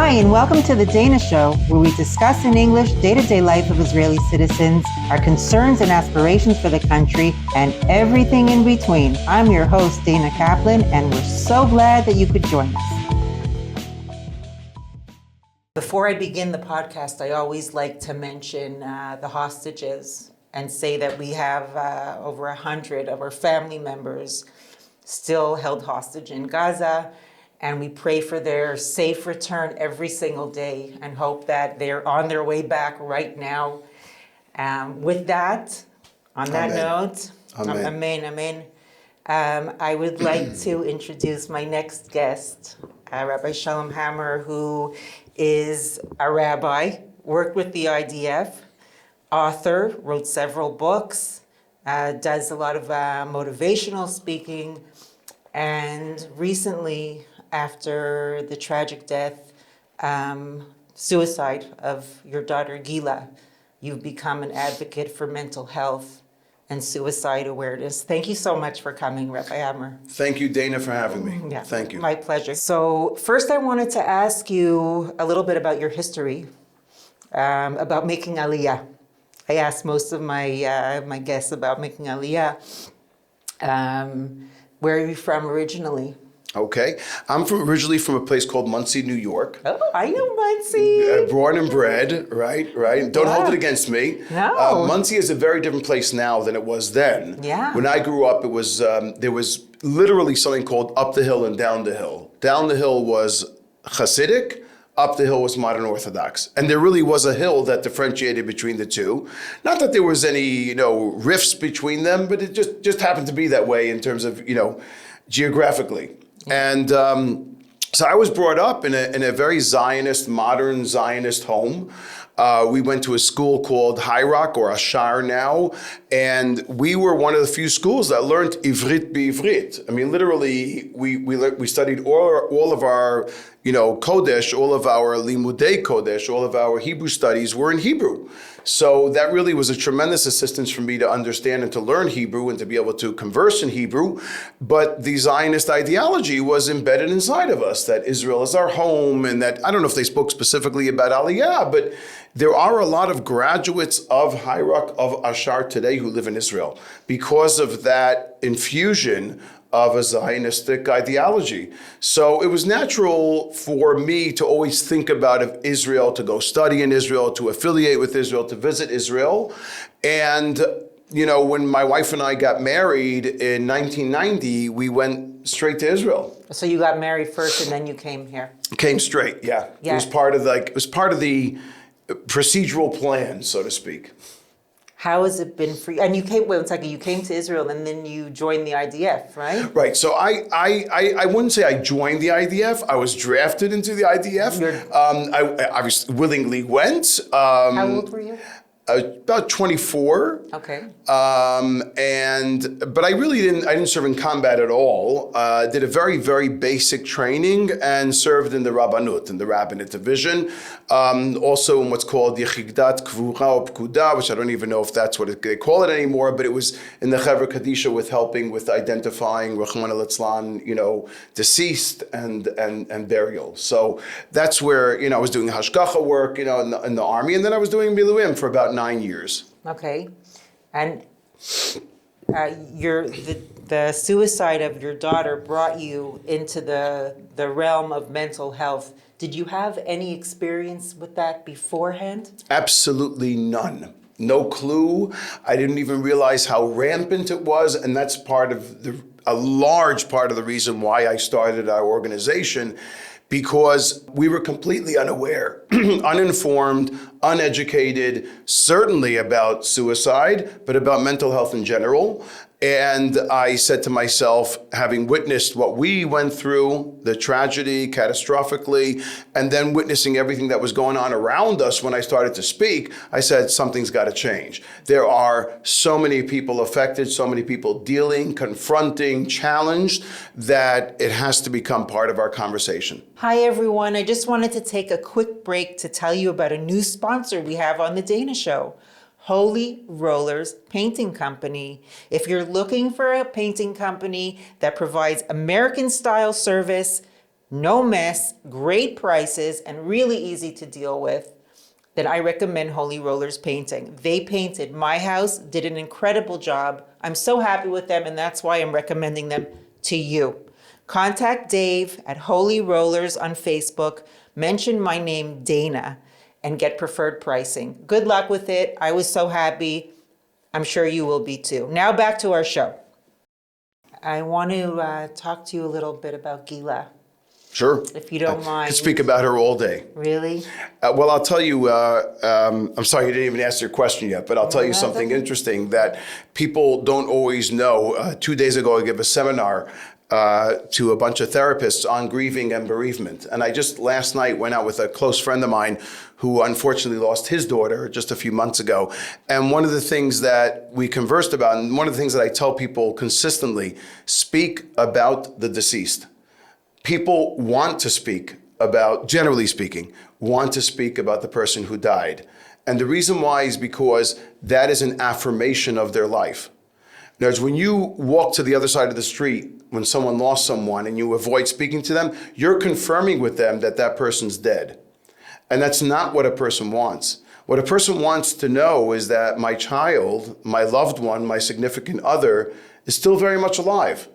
Hi, and welcome to The Dana Show, where we discuss in English day-to-day life of Israeli citizens, our concerns and aspirations for the country, and everything in between. I'm your host, Dana Kaplan, and we're so glad that you could join us. Before I begin the podcast, I always like to mention the hostages and say that we have over 100 of our family members still held hostage in Gaza. And we pray for their safe return every single day and hope that they're on their way back right now. With that, on that note, amen. I would like to introduce my next guest, Rabbi Shalom Hammer, who is a rabbi, worked with the IDF, author, wrote several books, does a lot of motivational speaking, and recently, after the tragic death, suicide of your daughter Gila, you've become an advocate for mental health and suicide awareness. Thank you so much for coming, Rabbi Hammer. Thank you, Dana, for having me. Yeah, Thank you. My pleasure. So first I wanted to ask you a little bit about your history, about making Aliyah. I asked most of my guests about making Aliyah. Where are you from originally? Okay. I'm originally from a place called Monsey, New York. Oh, I know Monsey. Born and bred, right? Don't hold it against me. No. Monsey is a very different place now than it was then. Yeah. When I grew up, it was there was literally something called up the hill and down the hill. Down the hill was Hasidic. Up the hill was modern Orthodox. And there really was a hill that differentiated between the two. Not that there was any, rifts between them, but it just happened to be that way in terms of, geographically. And so I was brought up in a very Zionist, modern Zionist home. We went to a school called High Rock, or Ashar now, and we were one of the few schools that learned Ivrit B'Ivrit. I mean, literally, we studied all of our, Kodesh, all of our Limudei Kodesh, all of our Hebrew studies were in Hebrew. So that really was a tremendous assistance for me to understand and to learn Hebrew and to be able to converse in Hebrew. But the Zionist ideology was embedded inside of us, that Israel is our home, and that, I don't know if they spoke specifically about Aliyah, but there are a lot of graduates of High Rock, of Ashar today who live in Israel because of that infusion of a Zionistic ideology. So it was natural for me to always think about Israel, to go study in Israel, to affiliate with Israel, to visit Israel. And, when my wife and I got married in 1990, we went straight to Israel. So you got married first and then you came here? Came straight, yeah. It was part of the procedural plan, so to speak. How has it been for you? And you came to Israel and then you joined the IDF, right? Right. So I wouldn't say I joined the IDF. I was drafted into the IDF. I obviously willingly went. How old were you? About 24. Okay. But I didn't serve in combat at all. Did a very, very basic training and served in the Rabbanut, in the rabbinate division. Also in what's called Yechigdat Kvura or Pkuda, which I don't even know if that's what they call it anymore, but it was in the Chevra Kadisha helping with identifying Rahman al-Itzlan, deceased and burial. So that's where, I was doing hashgacha work, in the army, and then I was doing miluim for about 9 years. Okay. And the suicide of your daughter brought you into the realm of mental health. Did you have any experience with that beforehand? Absolutely none. No clue. I didn't even realize how rampant it was, and that's a large part of the reason why I started our organization, because we were completely unaware, uninformed, uneducated, certainly about suicide, but about mental health in general. And I said to myself, having witnessed what we went through, the tragedy catastrophically, and then witnessing everything that was going on around us when I started to speak, I said, something's got to change. There are so many people affected, so many people dealing, confronting, challenged, that it has to become part of our conversation. Hi, everyone. I just wanted to take a quick break to tell you about a new sponsor we have on The Dana Show. Holy Rollers Painting Company. If you're looking for a painting company that provides American-style service, no mess, great prices, and really easy to deal with, then I recommend Holy Rollers Painting. They painted my house, did an incredible job. I'm so happy with them, and that's why I'm recommending them to you. Contact Dave at Holy Rollers on Facebook, mention my name, Dana, and get preferred pricing. Good luck with it. I was so happy. I'm sure you will be too. Now back to our show. I want to talk to you a little bit about Gila, Sure. if you don't I mind. could speak about her all day. Really? Well, I'll tell you, I'm sorry you didn't even answer your question yet, but I'll tell you that's something okay. interesting that people don't always know. 2 days ago, I gave a seminar to a bunch of therapists on grieving and bereavement. And I just last night went out with a close friend of mine who unfortunately lost his daughter just a few months ago. And one of the things that we conversed about, and one of the things that I tell people consistently, speak about the deceased. People want to speak about, generally speaking, want to speak about the person who died. And the reason why is because that is an affirmation of their life. In other words, when you walk to the other side of the street, when someone lost someone and you avoid speaking to them, you're confirming with them that that person's dead. And that's not what a person wants. What a person wants to know is that my child, my loved one, my significant other is still very much alive.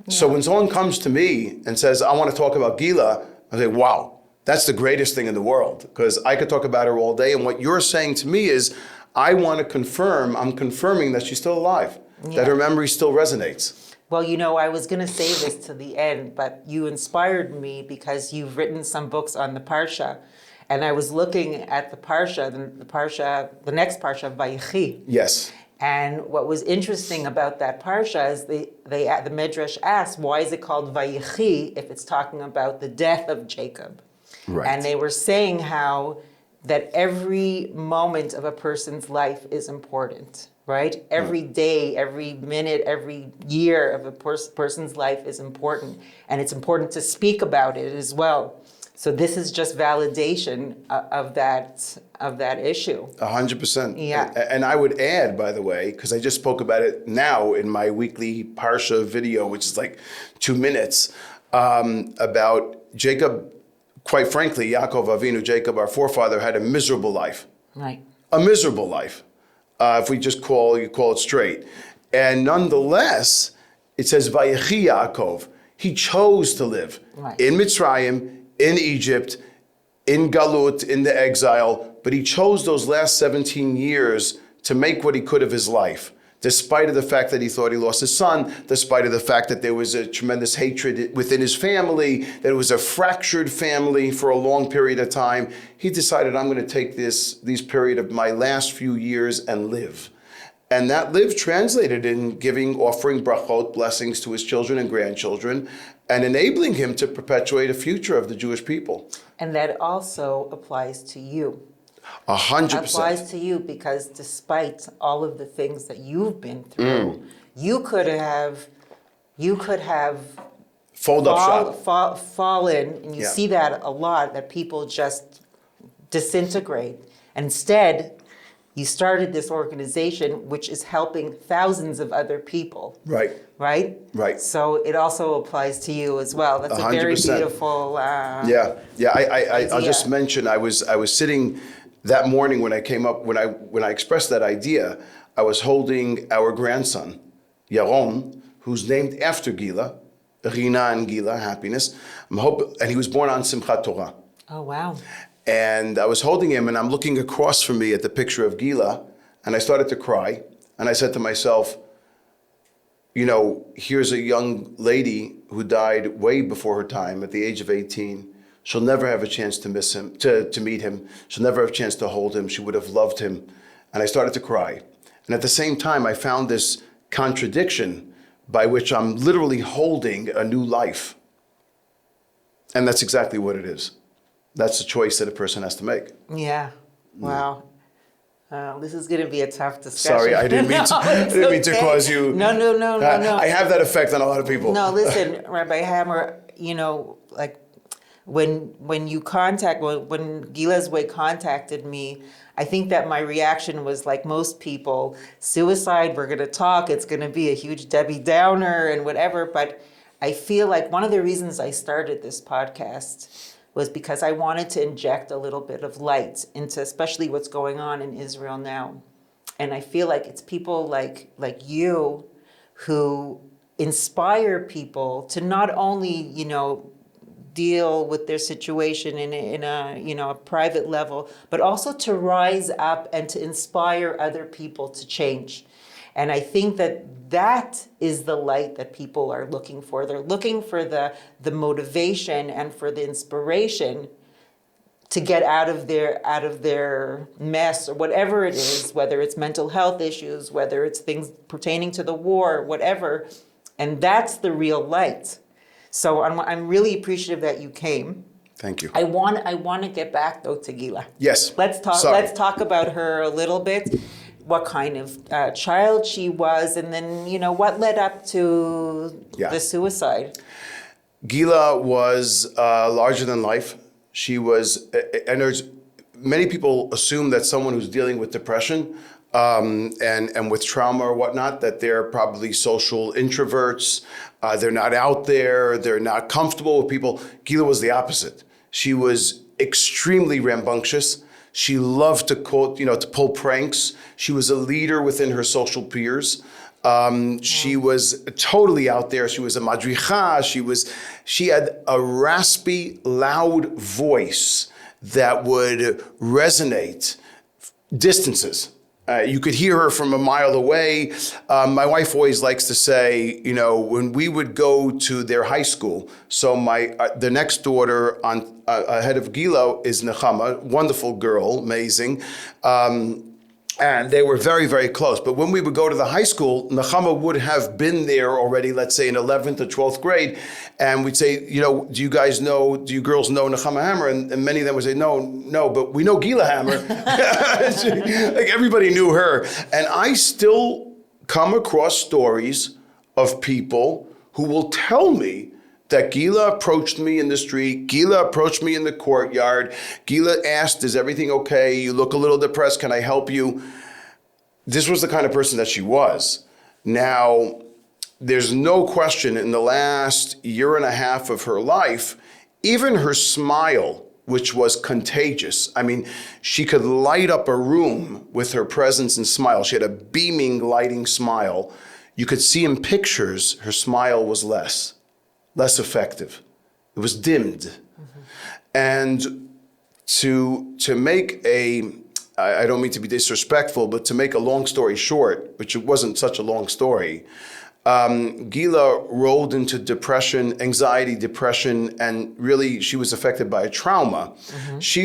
So when someone comes to me and says, I want to talk about Gila, I say, wow, that's the greatest thing in the world, because I could talk about her all day. And what you're saying to me is, I want to confirm, I'm confirming that she's still alive, that her memory still resonates. Well, you know, I was going to say this to the end, but you inspired me because you've written some books on the Parsha. And I was looking at the Parsha, the next Parsha, Vayechi. Yes. And what was interesting about that Parsha is the Midrash asked, why is it called Vayechi if it's talking about the death of Jacob? Right. And they were saying how that every moment of a person's life is important, right? Every day, every minute, every year of a person's life is important. And it's important to speak about it as well. So this is just validation of that issue. 100%. Yeah. And I would add, by the way, because I just spoke about it now in my weekly Parsha video, which is like 2 minutes, about Jacob. Quite frankly, Yaakov Avinu, Jacob, our forefather, had a miserable life. Right. A miserable life, if we just call it straight. And nonetheless, it says, Vayechi Yaakov. He chose to live in Mitzrayim, in Egypt, in Galut, in the exile, but he chose those last 17 years to make what he could of his life, despite of the fact that he thought he lost his son, despite of the fact that there was a tremendous hatred within his family, that it was a fractured family for a long period of time. He decided, I'm going to take these period of my last few years and live. And that live translated in offering brachot, blessings to his children and grandchildren, and enabling him to perpetuate a future of the Jewish people. And that also applies to you. 100%. Applies to you because despite all of the things that you've been through, you could have Fold up shop. fallen, and you see that a lot, that people just disintegrate. And instead, you started this organization which is helping thousands of other people. Right. Right? Right. So it also applies to you as well. That's a very 100%. beautiful I'll just idea. mention, I was sitting that morning when I came up, when I expressed that idea, I was holding our grandson, Yaron, who's named after Gila, Rina and Gila, happiness. And he was born on Simchat Torah. Oh, wow. And I was holding him, and I'm looking across from me at the picture of Gila, and I started to cry. And I said to myself, you know, here's a young lady who died way before her time at the age of 18. She'll never have a chance to miss him, to meet him. She'll never have a chance to hold him. She would have loved him. And I started to cry. And at the same time, I found this contradiction by which I'm literally holding a new life. And that's exactly what it is. That's the choice that a person has to make. Yeah. Wow. This is going to be a tough discussion. Sorry, I didn't mean to cause you. No. I have that effect on a lot of people. No, listen, Rabbi Hammer, you know, like when Gila's Way contacted me, I think that my reaction was like most people, suicide, we're going to talk, it's going to be a huge Debbie Downer and whatever, but I feel like one of the reasons I started this podcast was because I wanted to inject a little bit of light into especially what's going on in Israel now. And I feel like it's people like you who inspire people to not only, deal with their situation in a private level, but also to rise up and to inspire other people to change. And I think that is the light that people are looking for. They're looking for the motivation and for the inspiration to get out of their mess or whatever it is, whether it's mental health issues, whether it's things pertaining to the war, whatever. And that's the real light. So I'm really appreciative that you came. Thank you. I want to get back though to Gila. Yes. Let's talk. Sorry. Let's talk about her a little bit. What kind of child she was, and then what led up to the suicide. Gila was larger than life. She was, and there's many people assume that someone who's dealing with depression and with trauma or whatnot, that they're probably social introverts. They're not out there. They're not comfortable with people. Gila was the opposite. She was extremely rambunctious. She loved to quote, to pull pranks. She was a leader within her social peers. She was totally out there. She was a madricha. She had a raspy, loud voice that would resonate distances. You could hear her from a mile away. My wife always likes to say, when we would go to their high school, so the next daughter on ahead of Gila is Nechama, wonderful girl, amazing. And they were very, very close. But when we would go to the high school, Nechama would have been there already, let's say in 11th or 12th grade. And we'd say, do you girls know Nechama Hammer? And many of them would say, no, but we know Gila Hammer. Like everybody knew her. And I still come across stories of people who will tell me that Gila approached me in the street, Gila approached me in the courtyard, Gila asked, is everything okay? You look a little depressed, can I help you? This was the kind of person that she was. Now, there's no question in the last year and a half of her life, even her smile, which was contagious. I mean, she could light up a room with her presence and smile. She had a beaming, lighting smile. You could see in pictures, her smile was less effective. It was dimmed. Mm-hmm. And to make I don't mean to be disrespectful, but to make a long story short, which it wasn't such a long story, Gila rolled into depression, anxiety, depression, and really she was affected by a trauma. Mm-hmm. She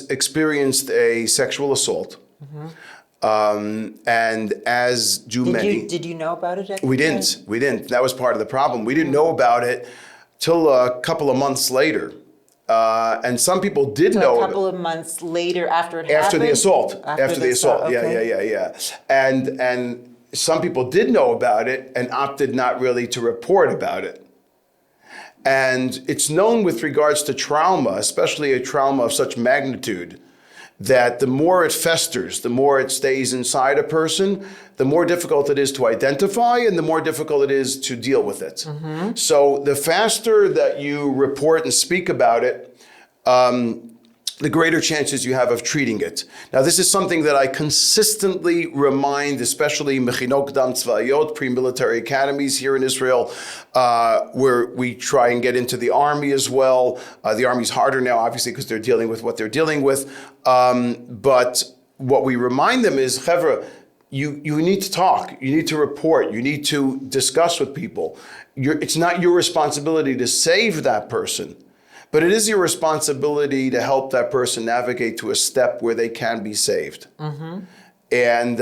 experienced a sexual assault. Mm-hmm. And as many. Did you know about it? We didn't. That was part of the problem. We didn't know about it till a couple of months later. And some people did know. A couple of months later after it happened? After the assault. After the assault. Okay. Yeah. And some people did know about it and opted not really to report about it. And it's known with regards to trauma, especially a trauma of such magnitude, that the more it festers, the more it stays inside a person, the more difficult it is to identify and the more difficult it is to deal with it. Mm-hmm. So the faster that you report and speak about it, the greater chances you have of treating it. Now, this is something that I consistently remind, especially Mechinot Qdam Tzva'ayot, pre-military academies here in Israel, where we try and get into the army as well. The army's harder now, obviously, because they're dealing with what they're dealing with. But what we remind them is, Chevra, you need to talk, you need to report, you need to discuss with people. It's not your responsibility to save that person, but it is your responsibility to help that person navigate to a step where they can be saved. Mm-hmm. And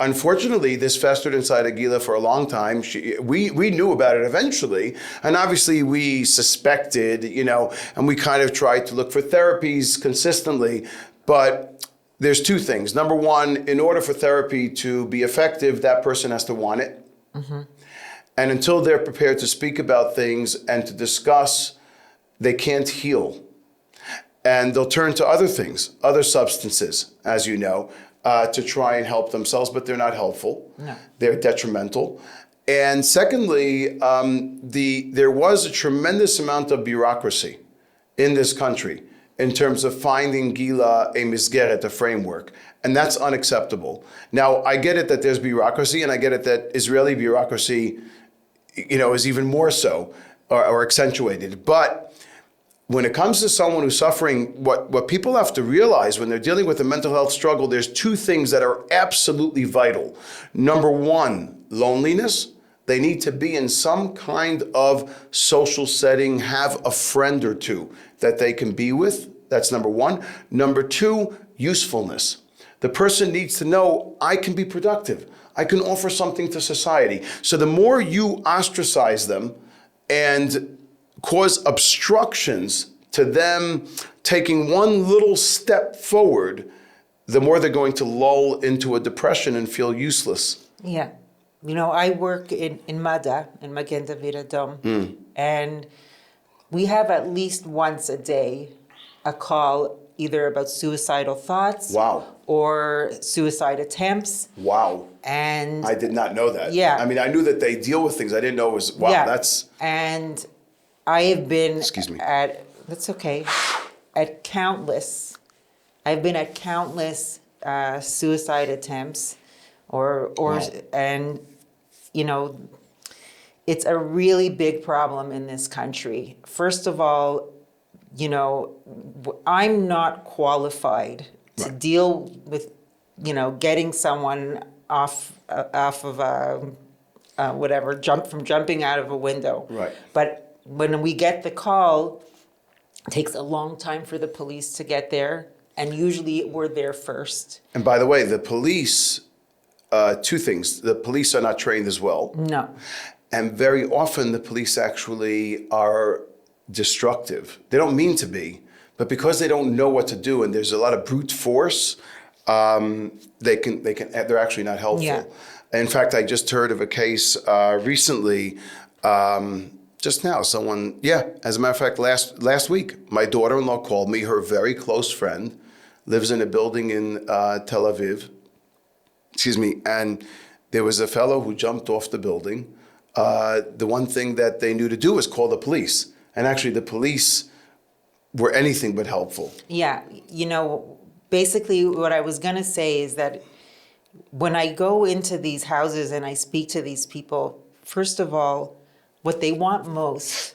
unfortunately, this festered inside of Gila for a long time. We knew about it eventually, and obviously we suspected, and we kind of tried to look for therapies consistently. But there's two things. Number one, in order for therapy to be effective, that person has to want it. Mm-hmm. And until they're prepared to speak about things and to discuss, they can't heal. And they'll turn to other things, other substances, as you know, to try and help themselves, but they're not helpful. No. They're detrimental. And secondly, there was a tremendous amount of bureaucracy in this country in terms of finding Gila a misgeret, a framework. And that's unacceptable. Now, I get it that there's bureaucracy, and I get it that Israeli bureaucracy, is even more so or accentuated. But when it comes to someone who's suffering, what people have to realize when they're dealing with a mental health struggle, there's two things that are absolutely vital. Number one, loneliness. They need to be in some kind of social setting, have a friend or two that they can be with. That's number one. Number two, usefulness. The person needs to know, I can be productive. I can offer something to society. So the more you ostracize them and cause obstructions to them taking one little step forward, the more they're going to lull into a depression and feel useless. Yeah. I work in MADA, in Magen David Adom, and we have at least once a day a call either about suicidal thoughts or suicide attempts. Wow. And I did not know that. Yeah. I mean, I knew that they deal with things. I didn't know it was, wow, that's... And I have been Excuse me. That's okay, I've been at countless suicide attempts and it's a really big problem in this country. First of all, I'm not qualified to deal with, getting someone off of jumping out of a window. Right. But when we get the call, it takes a long time for the police to get there, and usually we're there first. And by the way, the police, two things. The police are not trained as well. No. And very often the police actually are destructive. They don't mean to be, but because they don't know what to do and there's a lot of brute force, they're actually not helpful. Yeah. In fact, I just heard of a case recently, just now, as a matter of fact, last week, my daughter-in-law called me, her very close friend, lives in a building in Tel Aviv, and there was a fellow who jumped off the building. The one thing that they knew to do was call the police. And actually the police were anything but helpful. Yeah, basically what I was gonna say is that when I go into these houses and I speak to these people, first of all, what they want most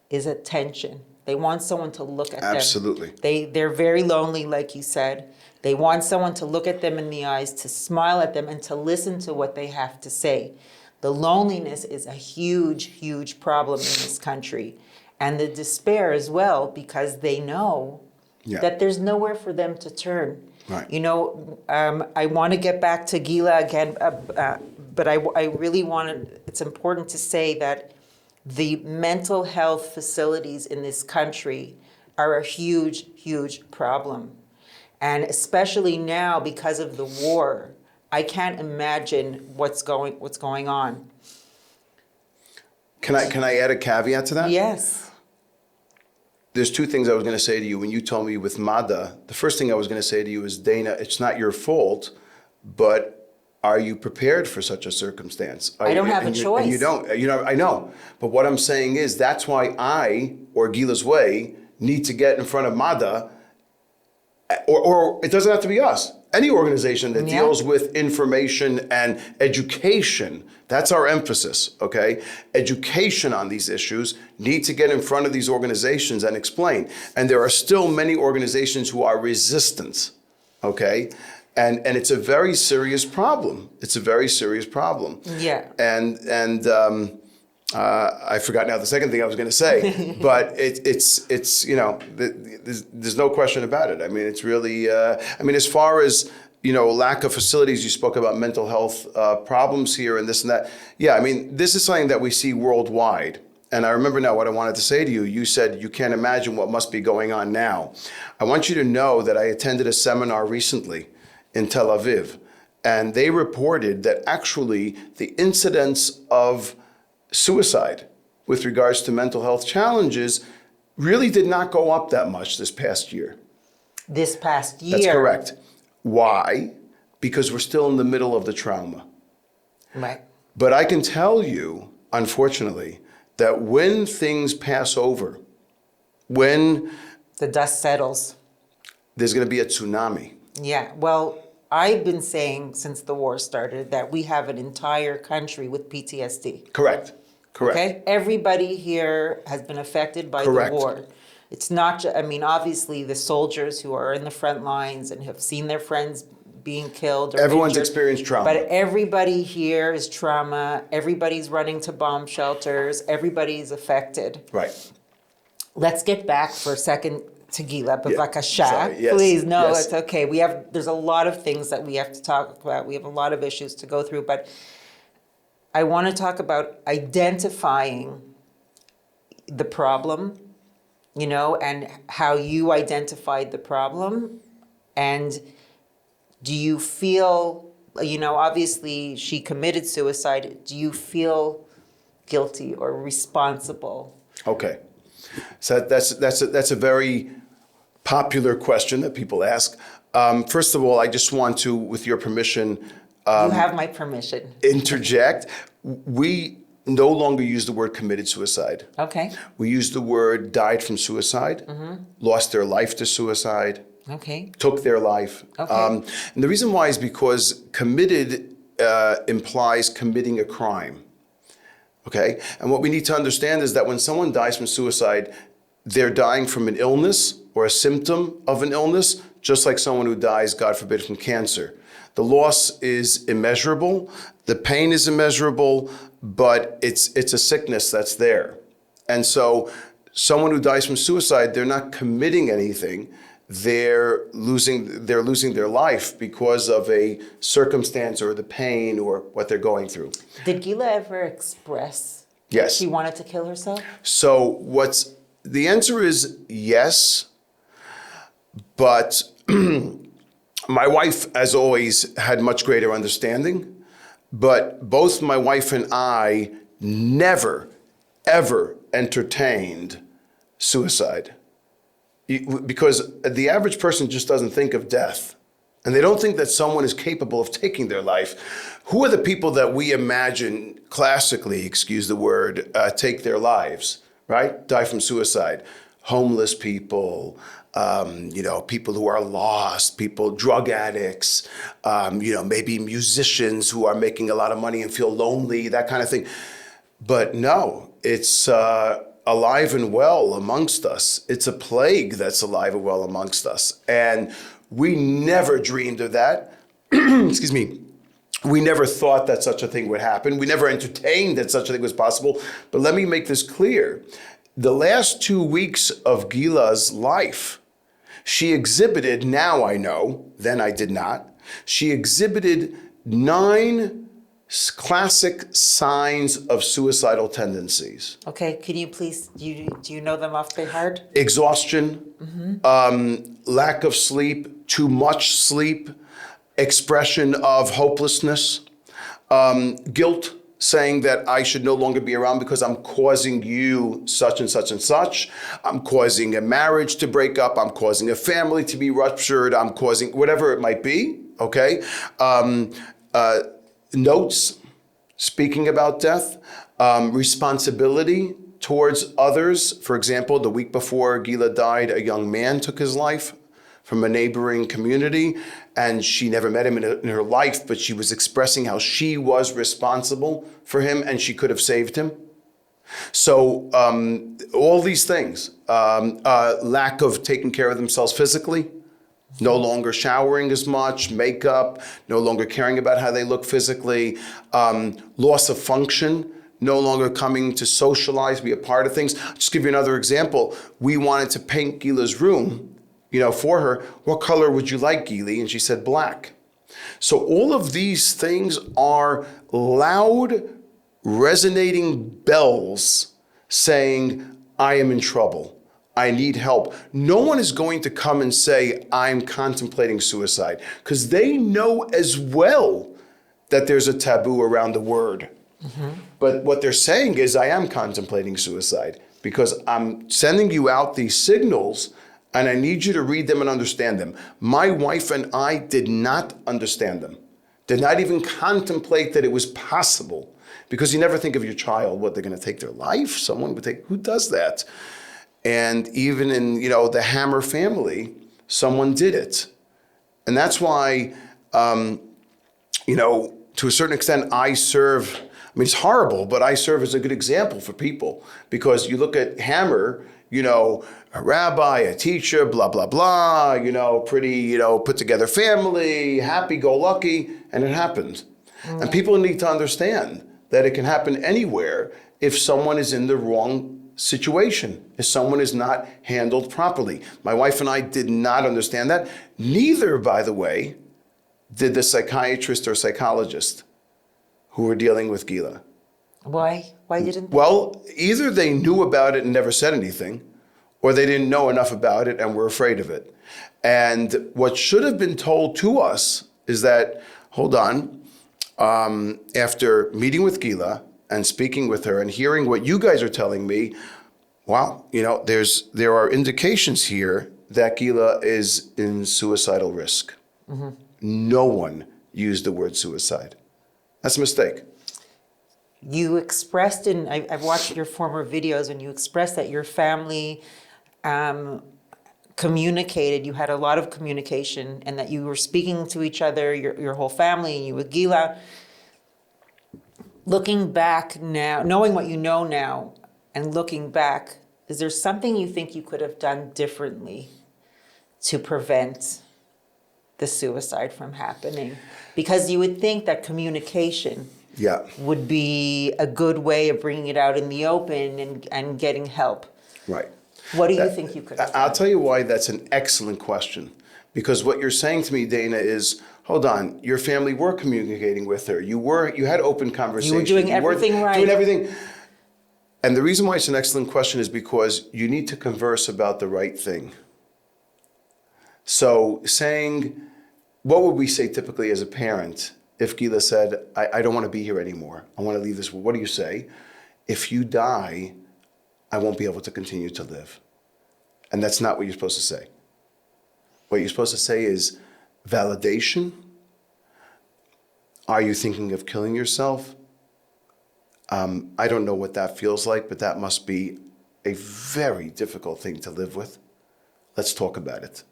is attention. They want someone to look at them. Absolutely. They're very lonely, like you said. They want someone to look at them in the eyes, to smile at them, and to listen to what they have to say. The loneliness is a huge, huge problem in this country. And the despair as well, because they know that there's nowhere for them to turn. Right. I want to get back to Gila again, but I really it's important to say that the mental health facilities in this country are a huge, huge problem. And especially now because of the war, I can't imagine what's going on. Can I add a caveat to that? Yes. There's two things I was going to say to you. When you told me with MADA, the first thing I was going to say to you is, Dana, it's not your fault, but are you prepared for such a circumstance? I don't have a choice. And you don't. I know. But what I'm saying is that's why I, or Gila's Way, need to get in front of MADA, or it doesn't have to be us. Any organization that deals with information and education, that's our emphasis, okay? Education on these issues need to get in front of these organizations and explain. And there are still many organizations who are resistant, okay? And it's a very serious problem. It's a very serious problem. Yeah. And I forgot now the second thing I was going to say, but it's there's no question about it. I mean, it's really, as far as, lack of facilities, you spoke about mental health problems here and this and that. Yeah, this is something that we see worldwide. And I remember now what I wanted to say to you. You said you can't imagine what must be going on now. I want you to know that I attended a seminar recently in Tel Aviv, and they reported that actually the incidence of suicide with regards to mental health challenges really did not go up that much this past year. This past year? That's correct. Why? Because we're still in the middle of the trauma. Right. But I can tell you, unfortunately, that when things pass over, when The dust settles. there's going to be a tsunami. Yeah, well, I've been saying since the war started that we have an entire country with PTSD. Correct. Correct. Okay? Everybody here has been affected by Correct. the war. It's not just, I mean, obviously the soldiers who are in the front lines and have seen their friends being killed or Everyone's injured, experienced trauma. but everybody here is trauma. Everybody's running to bomb shelters. Everybody's affected. Right. Let's get back for a second to Gila, Bavakasha. Sorry, yes, Please, no, yes. it's okay. There's a lot of things that we have to talk about. We have a lot of issues to go through, but I want to talk about identifying the problem, and how you identified the problem. And do you feel, obviously she committed suicide. Do you feel guilty or responsible? Okay. So that's a very popular question that people ask. First of all, I just want to, with your permission, You have my permission. interject. We no longer use the word committed suicide. Okay. We use the word died from suicide, lost their life to suicide, Okay. took their life. Okay. And the reason why is because committed implies committing a crime. Okay? And what we need to understand is that when someone dies from suicide, they're dying from an illness or a symptom of an illness, just like someone who dies, God forbid, from cancer. The loss is immeasurable, the pain is immeasurable, but it's a sickness that's there. And so someone who dies from suicide, they're not committing anything. They're losing their life because of a circumstance or the pain or what they're going through. Did Gila ever express Yes. she wanted to kill herself? So the answer is yes, but my wife, as always, had much greater understanding. But both my wife and I never, ever entertained suicide. Because the average person just doesn't think of death. And they don't think that someone is capable of taking their life. Who are the people that we imagine classically, excuse the word, take their lives, right? Die from suicide. Homeless people, people who are lost, drug addicts, maybe musicians who are making a lot of money and feel lonely, that kind of thing. But no, it's alive and well amongst us. It's a plague that's alive and well amongst us. And we never dreamed of that. Excuse me. We never thought that such a thing would happen. We never entertained that such a thing was possible. But let me make this clear. The last 2 weeks of Gila's life, she exhibited, now I know, then I did not, she exhibited 9 classic signs of suicidal tendencies. Okay, can you please, do you know them off by heart? Exhaustion, lack of sleep, too much sleep, expression of hopelessness, guilt, saying that I should no longer be around because I'm causing you such and such and such. I'm causing a marriage to break up. I'm causing a family to be ruptured. I'm causing whatever it might be, okay? Notes, speaking about death, responsibility towards others. For example, the week before Gila died, a young man took his life from a neighboring community, and she never met him in her life, but she was expressing how she was responsible for him and she could have saved him. So all these things, lack of taking care of themselves physically, no longer showering as much, makeup, no longer caring about how they look physically, loss of function, no longer coming to socialize, be a part of things. I'll just give you another example. We wanted to paint Gila's room, for her. What color would you like, Gili? And she said black. So all of these things are loud, resonating bells saying, I am in trouble. I need help. No one is going to come and say, I'm contemplating suicide, because they know as well that there's a taboo around the word. Mm-hmm. But what they're saying is, I am contemplating suicide because I'm sending you out these signals and I need you to read them and understand them. My wife and I did not understand them, did not even contemplate that it was possible. because you never think of your child, what, they're going to take their life? Someone would take, who does that? And even in, the Hammer family, someone did it. And that's why, to a certain extent, I serve, it's horrible, but I serve as a good example for people. Because you look at Hammer, a rabbi, a teacher, blah, blah, blah, pretty, put together family, happy-go-lucky, and it happened. And people need to understand that it can happen anywhere if someone is in the wrong situation, if someone is not handled properly. My wife and I did not understand that. Neither, by the way, did the psychiatrist or psychologist who were dealing with Gila. Why? Why didn't they? Well, either they knew about it and never said anything, or they didn't know enough about it and were afraid of it. And what should have been told to us is that, hold on, after meeting with Gila and speaking with her and hearing what you guys are telling me, wow, there are indications here that Gila is in suicidal risk. Mm-hmm. No one used the word suicide. That's a mistake. You expressed I've watched your former videos, and you expressed that your family communicated, you had a lot of communication, and that you were speaking to each other, your whole family, and you with Gila. Looking back now, knowing what you know now, and looking back, is there something you think you could have done differently to prevent the suicide from happening? Because you would think that communication would be a good way of bringing it out in the open and getting help. Right. What do you think you could have done? I'll tell you why that's an excellent question. Because what you're saying to me, Dana, is, hold on, your family were communicating with her. You had open conversations. You were doing everything right. Doing everything. And the reason why it's an excellent question is because you need to converse about the right thing. So what would we say typically as a parent if Gila said, I don't want to be here anymore. I want to leave this. What do you say? If you die, I won't be able to continue to live. And that's not what you're supposed to say. What you're supposed to say is validation. Are you thinking of killing yourself? I don't know what that feels like, but that must be a very difficult thing to live with. Let's talk about it.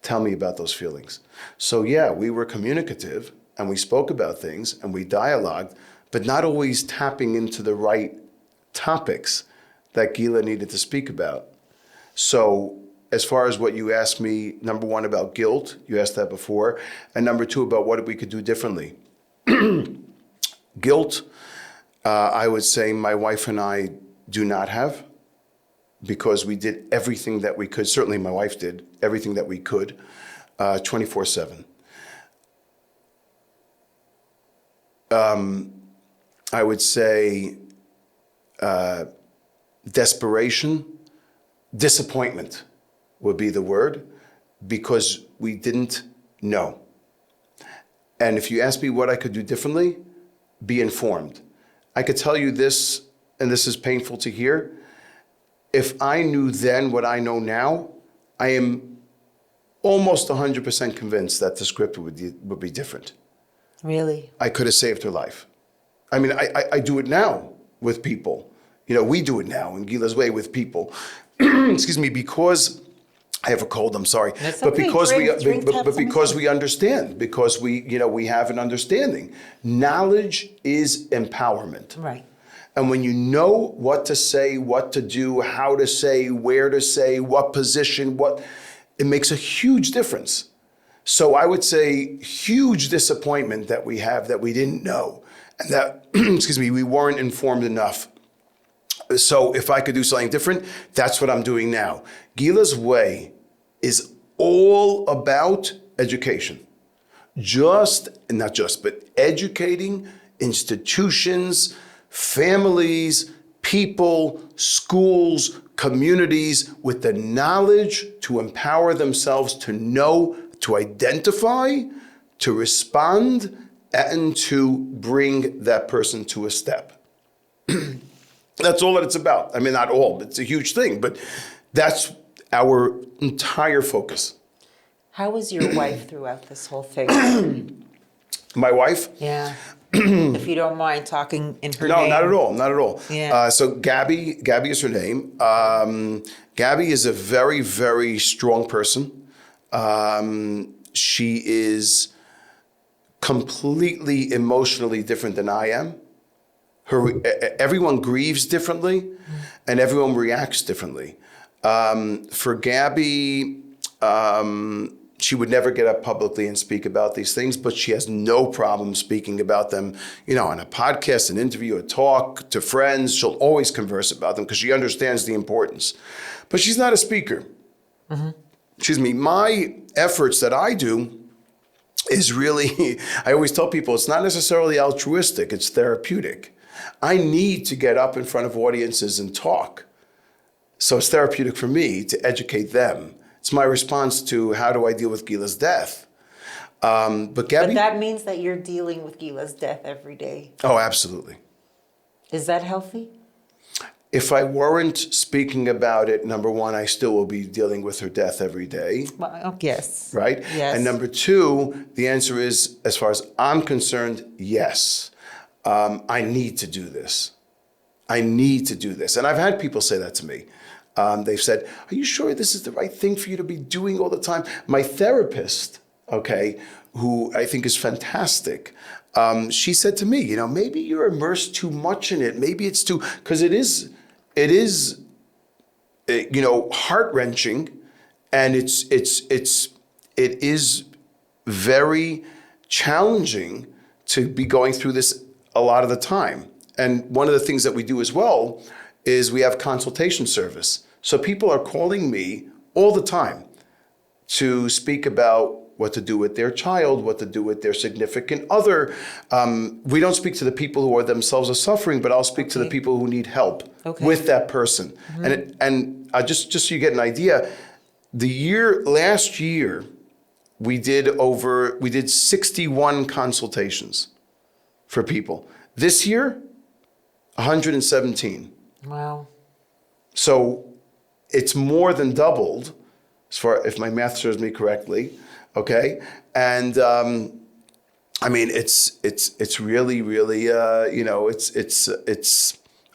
Tell me about those feelings. So yeah, we were communicative and we spoke about things and we dialogued, but not always tapping into the right topics that Gila needed to speak about. So as far as what you asked me, number one, about guilt, you asked that before, and number two, about what we could do differently. Guilt, I would say my wife and I do not have, because we did everything that we could. Certainly my wife did everything that we could, 24/7. I would say desperation, disappointment would be the word, because we didn't know. And if you ask me what I could do differently, be informed. I could tell you this, and this is painful to hear. If I knew then what I know now, I am almost 100% convinced that the script would be different. Really? I could have saved her life. I mean, I do it now with people. We do it now in Gila's way with people. Excuse me, because I have a cold, I'm sorry. That's but okay. because Drink, we understand, because we have an understanding. Knowledge is empowerment. Right. And when you know what to say, what to do, how to say, where to say, what position, it makes a huge difference. So I would say huge disappointment that we have that we didn't know, and that, excuse me, we weren't informed enough. So if I could do something different, that's what I'm doing now. Gila's way is all about education. But educating institutions, families, people, schools, communities with the knowledge to empower themselves to know, to identify, to respond, and to bring that person to a step. That's all that it's about. I mean, not all, it's a huge thing, but that's our entire focus. How was your wife throughout this whole thing? My wife? Yeah. if you don't mind talking in her No, name. not at all. Not at all. Yeah. So Gabby is her name. Gabby is a very, very strong person. She is completely emotionally different than I am. Everyone grieves differently, and everyone reacts differently. For Gabby, she would never get up publicly and speak about these things, but she has no problem speaking about them, on a podcast, an interview, a talk, to friends. She'll always converse about them because she understands the importance. But she's not a speaker. Excuse me. My efforts that I do is really, I always tell people, it's not necessarily altruistic, it's therapeutic. I need to get up in front of audiences and talk. So it's therapeutic for me to educate them. It's my response to how do I deal with Gila's death. But Gabby... But that means that you're dealing with Gila's death every day. Oh, absolutely. Is that healthy? If I weren't speaking about it, number one, I still will be dealing with her death every day. Well, yes. Right? Yes. And number two, the answer is, as far as I'm concerned, yes. I need to do this. I need to do this. And I've had people say that to me. They've said, are you sure this is the right thing for you to be doing all the time? My therapist, who I think is fantastic, she said to me, maybe you're immersed too much in it. Maybe it's too, because it is, heart-wrenching, and it is very challenging to be going through this a lot of the time. And one of the things that we do as well is we have consultation service. So people are calling me all the time to speak about what to do with their child, what to do with their significant other. We don't speak to the people who are themselves are suffering, but I'll speak to the people who need help with that person. And just so you get an idea, last year, we did 61 consultations for people. This year, 117. Wow. So it's more than doubled, as far if my math serves me correctly. Okay, and it's really, really, it's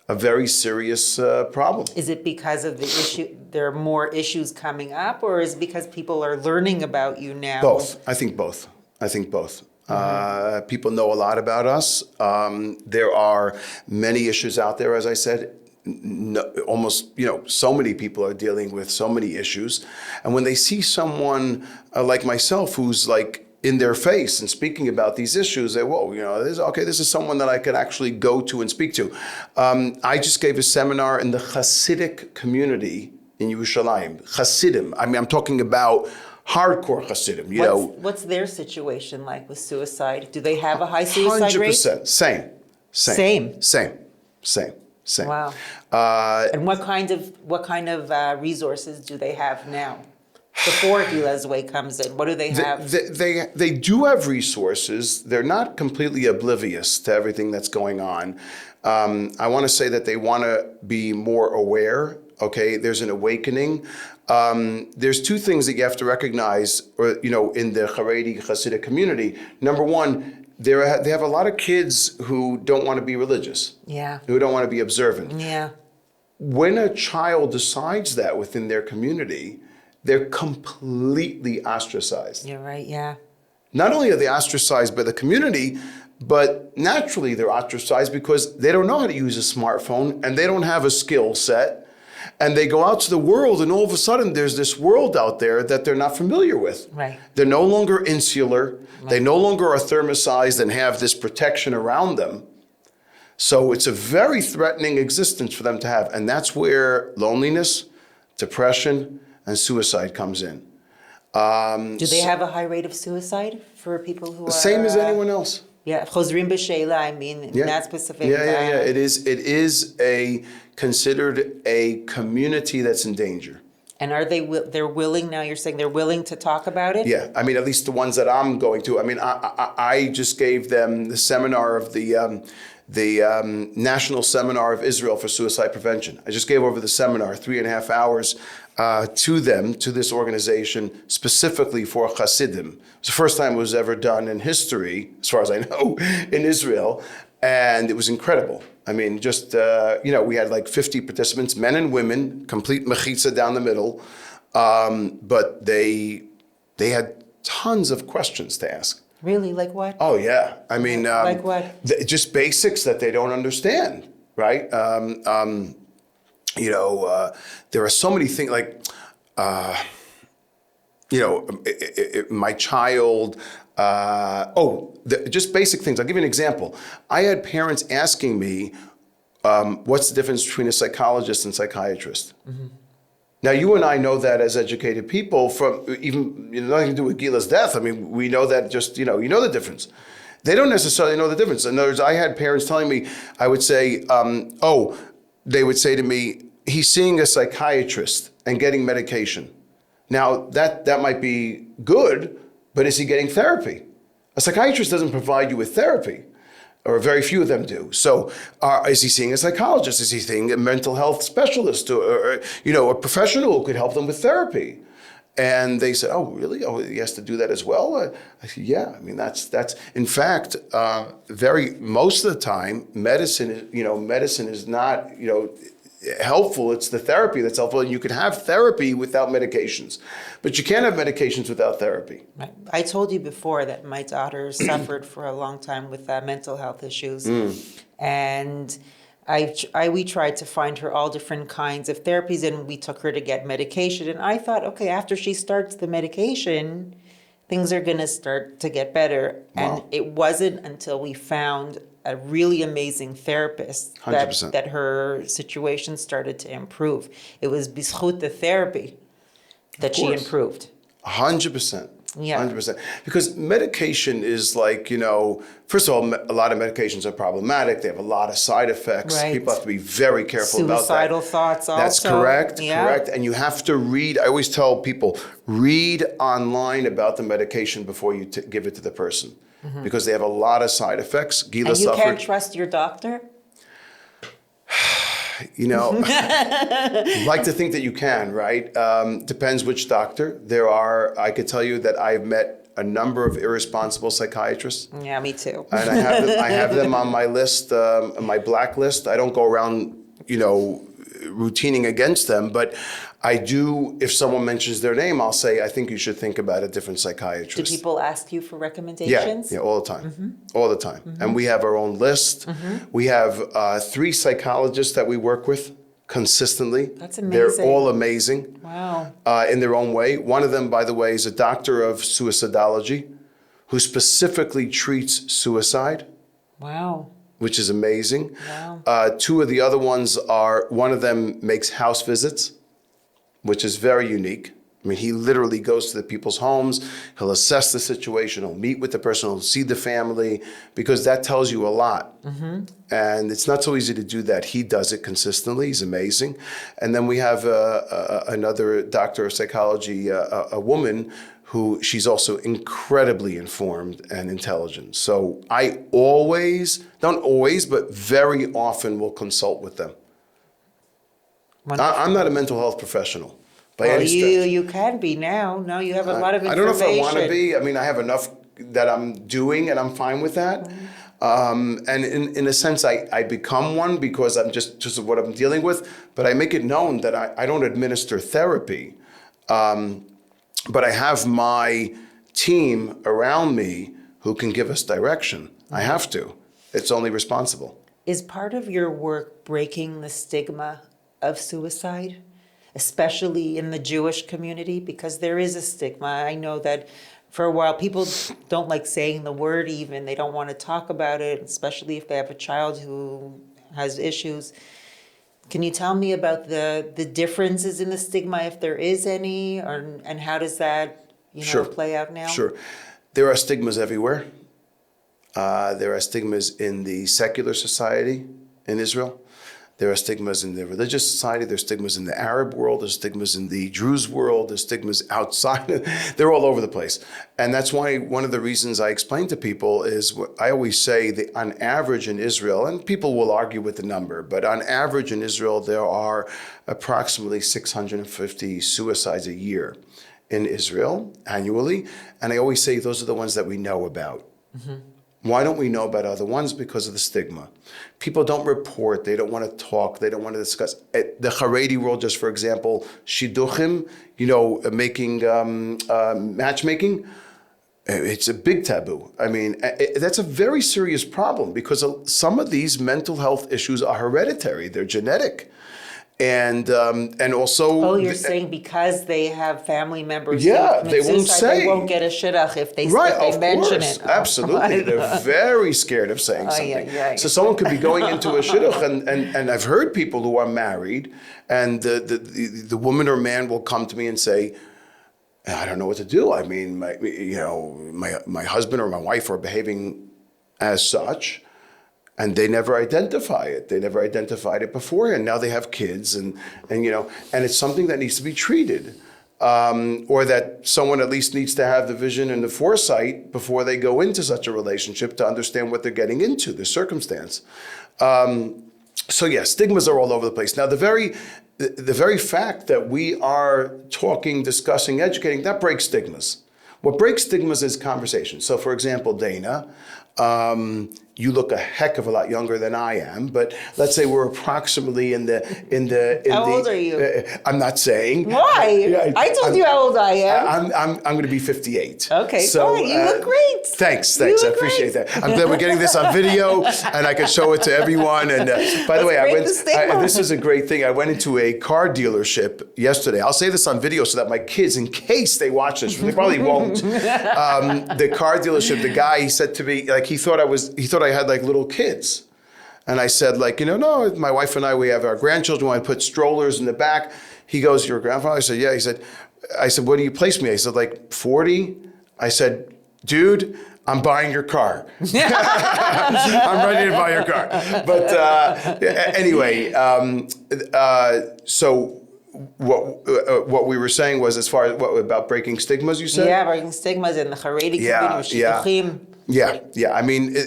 a very serious problem. Is it because of the issue? There are more issues coming up, or is it because people are learning about you now? Both. I think both. People know a lot about us. There are many issues out there, as I said. So many people are dealing with so many issues. And when they see someone like myself who's in their face and speaking about these issues, they, this is someone that I could actually go to and speak to. I just gave a seminar in the Hasidic community in Yerushalayim. Hasidim. I'm talking about hardcore Hasidim, What's their situation like with suicide? Do they have a high suicide rate? 100%. Same. Wow. And what kind of resources do they have now? Before Gila's Way comes in, what do they have? They do have resources. They're not completely oblivious to everything that's going on. I want to say that they want to be more aware. Okay, there's an awakening. There's two things that you have to recognize, in the Haredi Hasidic community. Number one, they have a lot of kids who don't want to be religious. Yeah. Who don't want to be observant. Yeah. When a child decides that within their community, they're completely ostracized. You're right, yeah. Not only are they ostracized by the community, but naturally they're ostracized because they don't know how to use a smartphone and they don't have a skill set. And they go out to the world, and all of a sudden there's this world out there that they're not familiar with. Right. They're no longer insular. Right. They no longer are thermicized and have this protection around them. So it's a very threatening existence for them to have. And that's where loneliness, depression, and suicide comes in. Do they have a high rate of suicide for people who are... Same as anyone else. Yeah, Chozrim B'Sheila, in that specific... Yeah. It is considered a community that's in danger. And are they're willing, now you're saying they're willing to talk about it? Yeah, at least the ones that I'm going to. I just gave them the seminar of the the National Seminar of Israel for Suicide Prevention. I just gave over the seminar, 3.5 hours, to them, to this organization, specifically for Hasidim. It's the first time it was ever done in history, as far as I know, in Israel, and it was incredible. I mean, just, we had like 50 participants, men and women, complete mechitza down the middle, but they had tons of questions to ask. Really? Like what? Oh, yeah. I mean, like what? Just basics that they don't understand, right? There are so many things like, my child, just basic things. I'll give you an example. I had parents asking me, what's the difference between a psychologist and psychiatrist? Mm-hmm. Now, you and I know that as educated people from even nothing to do with Gila's death. I mean, we know that just, you know the difference. They don't necessarily know the difference. In other words, I had parents telling me, I would say, they would say to me, he's seeing a psychiatrist and getting medication. Now, that might be good, but is he getting therapy? A psychiatrist doesn't provide you with therapy, or very few of them do. So is he seeing a psychologist? Is he seeing a mental health specialist or a professional who could help them with therapy? And they said, oh, really? Oh, he has to do that as well? I said, yeah. I mean, that's in fact, most of the time, medicine is not, helpful. It's the therapy that's helpful. And you can have therapy without medications, but you can't have medications without therapy. Right. I told you before that my daughter suffered for a long time with mental health issues. And we tried to find her all different kinds of therapies, and we took her to get medication. And I thought, okay, after she starts the medication, things are going to start to get better. Wow. And it wasn't until we found a really amazing therapist that her situation started to improve. It was bizchut the therapy that she improved. 100%. Yeah. 100%. Because medication is like, first of all, a lot of medications are problematic. They have a lot of side effects. Right. People have to be very careful about that. Suicidal thoughts also. That's correct, yeah. correct. And you have to read, I always tell people, read online about the medication before you give it to the person. Mm-hmm. Because they have a lot of side effects. Gila and you suffered. Can't trust your doctor? Like to think that you can, right? Depends which doctor. I could tell you that I've met a number of irresponsible psychiatrists. Yeah, me too. And I have them on my list, my blacklist. I don't go around, routining against them, but I do, if someone mentions their name, I'll say, I think you should think about a different psychiatrist. Do people ask you for recommendations? Yeah, all the time. Mm-hmm. All the time. Mm-hmm. And we have our own list. Mm-hmm. We have 3 psychologists that we work with consistently. That's amazing. They're all amazing. Wow. In their own way. One of them, by the way, is a doctor of suicidology who specifically treats suicide. Wow. Which is amazing. Wow. 2 of the other ones one of them makes house visits, which is very unique. I mean, he literally goes to the people's homes, he'll assess the situation, he'll meet with the person, he'll see the family, because that tells you a lot. Mm-hmm. And it's not so easy to do that. He does it consistently, he's amazing. And then we have another doctor of psychology, a woman, who she's also incredibly informed and intelligent. So I not always, but very often will consult with them. I'm not a mental health professional by any stretch. You can be now. No, you have a lot of information. I don't know if I want to be. I mean, I have enough that I'm doing, and I'm fine with that. Mm-hmm. And in a sense, I become one because I'm just of what I'm dealing with. But I make it known that I don't administer therapy. But I have my team around me who can give us direction. I have to. It's only responsible. Is part of your work breaking the stigma of suicide, especially in the Jewish community? Because there is a stigma. I know that for a while people don't like saying the word even. They don't want to talk about it, especially if they have a child who has issues. Can you tell me about the differences in the stigma, if there is any, and how does that play out now? Sure. There are stigmas everywhere. There are stigmas in the secular society in Israel. There are stigmas in the religious society. There's stigmas in the Arab world. There's stigmas in the Druze world. There's stigmas outside. They're all over the place. And that's why one of the reasons I explain to people is I always say that on average in Israel, and people will argue with the number, but on average in Israel, there are approximately 650 suicides a year in Israel annually. And I always say those are the ones that we know about. Mm-hmm. Why don't we know about other ones? Because of the stigma. People don't report. They don't want to talk. They don't want to discuss. The Haredi world, just for example, shidduchim, making matchmaking, it's a big taboo. I mean, that's a very serious problem because some of these mental health issues are hereditary. They're genetic. And also... you're saying because they have family members they won't won't say. They won't get a shidduch if they mention it. Absolutely. They're very scared of saying something. So someone could be going into a shidduch, and I've heard people who are married, and the woman or man will come to me and say, I don't know what to do. I mean, my husband or my wife are behaving as such. And they never identify it. They never identified it before, and now they have kids, and it's something that needs to be treated, or that someone at least needs to have the vision and the foresight before they go into such a relationship to understand what they're getting into, the circumstance. Stigmas are all over the place. Now, the very fact that we are talking, discussing, educating, that breaks stigmas. What breaks stigmas is conversation. So, for example, Dana. You look a heck of a lot younger than I am, but let's say we're approximately in the. How old are you? I'm not saying. Why? I told you how old I am. I'm going to be 58. Okay, so you look great. Thanks. I appreciate that. I'm glad we're getting this on video, and I can show it to everyone. And by the way, this is a great thing. I went into a car dealership yesterday. I'll say this on video so that my kids, in case they watch this, they probably won't. The car dealership, the guy, he said to me, like he thought I had like little kids. And I said, no, my wife and I, we have our grandchildren. I put strollers in the back. He goes, your grandfather? I said, yeah. I said, where do you place me? I said, 40? I said, dude, I'm buying your car. I'm ready to buy your car. But anyway, so what we were saying was as far as about breaking stigmas, you said? Yeah, breaking stigmas in the Haredi community, shidduchim. Yeah. I mean,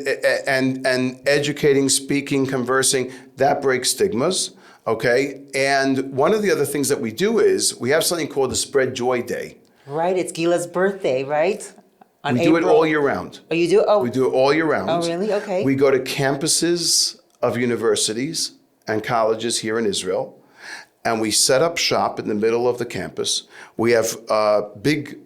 and educating, speaking, conversing, that breaks stigmas, okay? And one of the other things that we do is we have something called the Spread Joy Day. Right, it's Gila's birthday, right? We do it all year round. Oh, you do? Oh. We do it all year round. Oh, really? Okay. We go to campuses of universities and colleges here in Israel, and we set up shop in the middle of the campus. We have big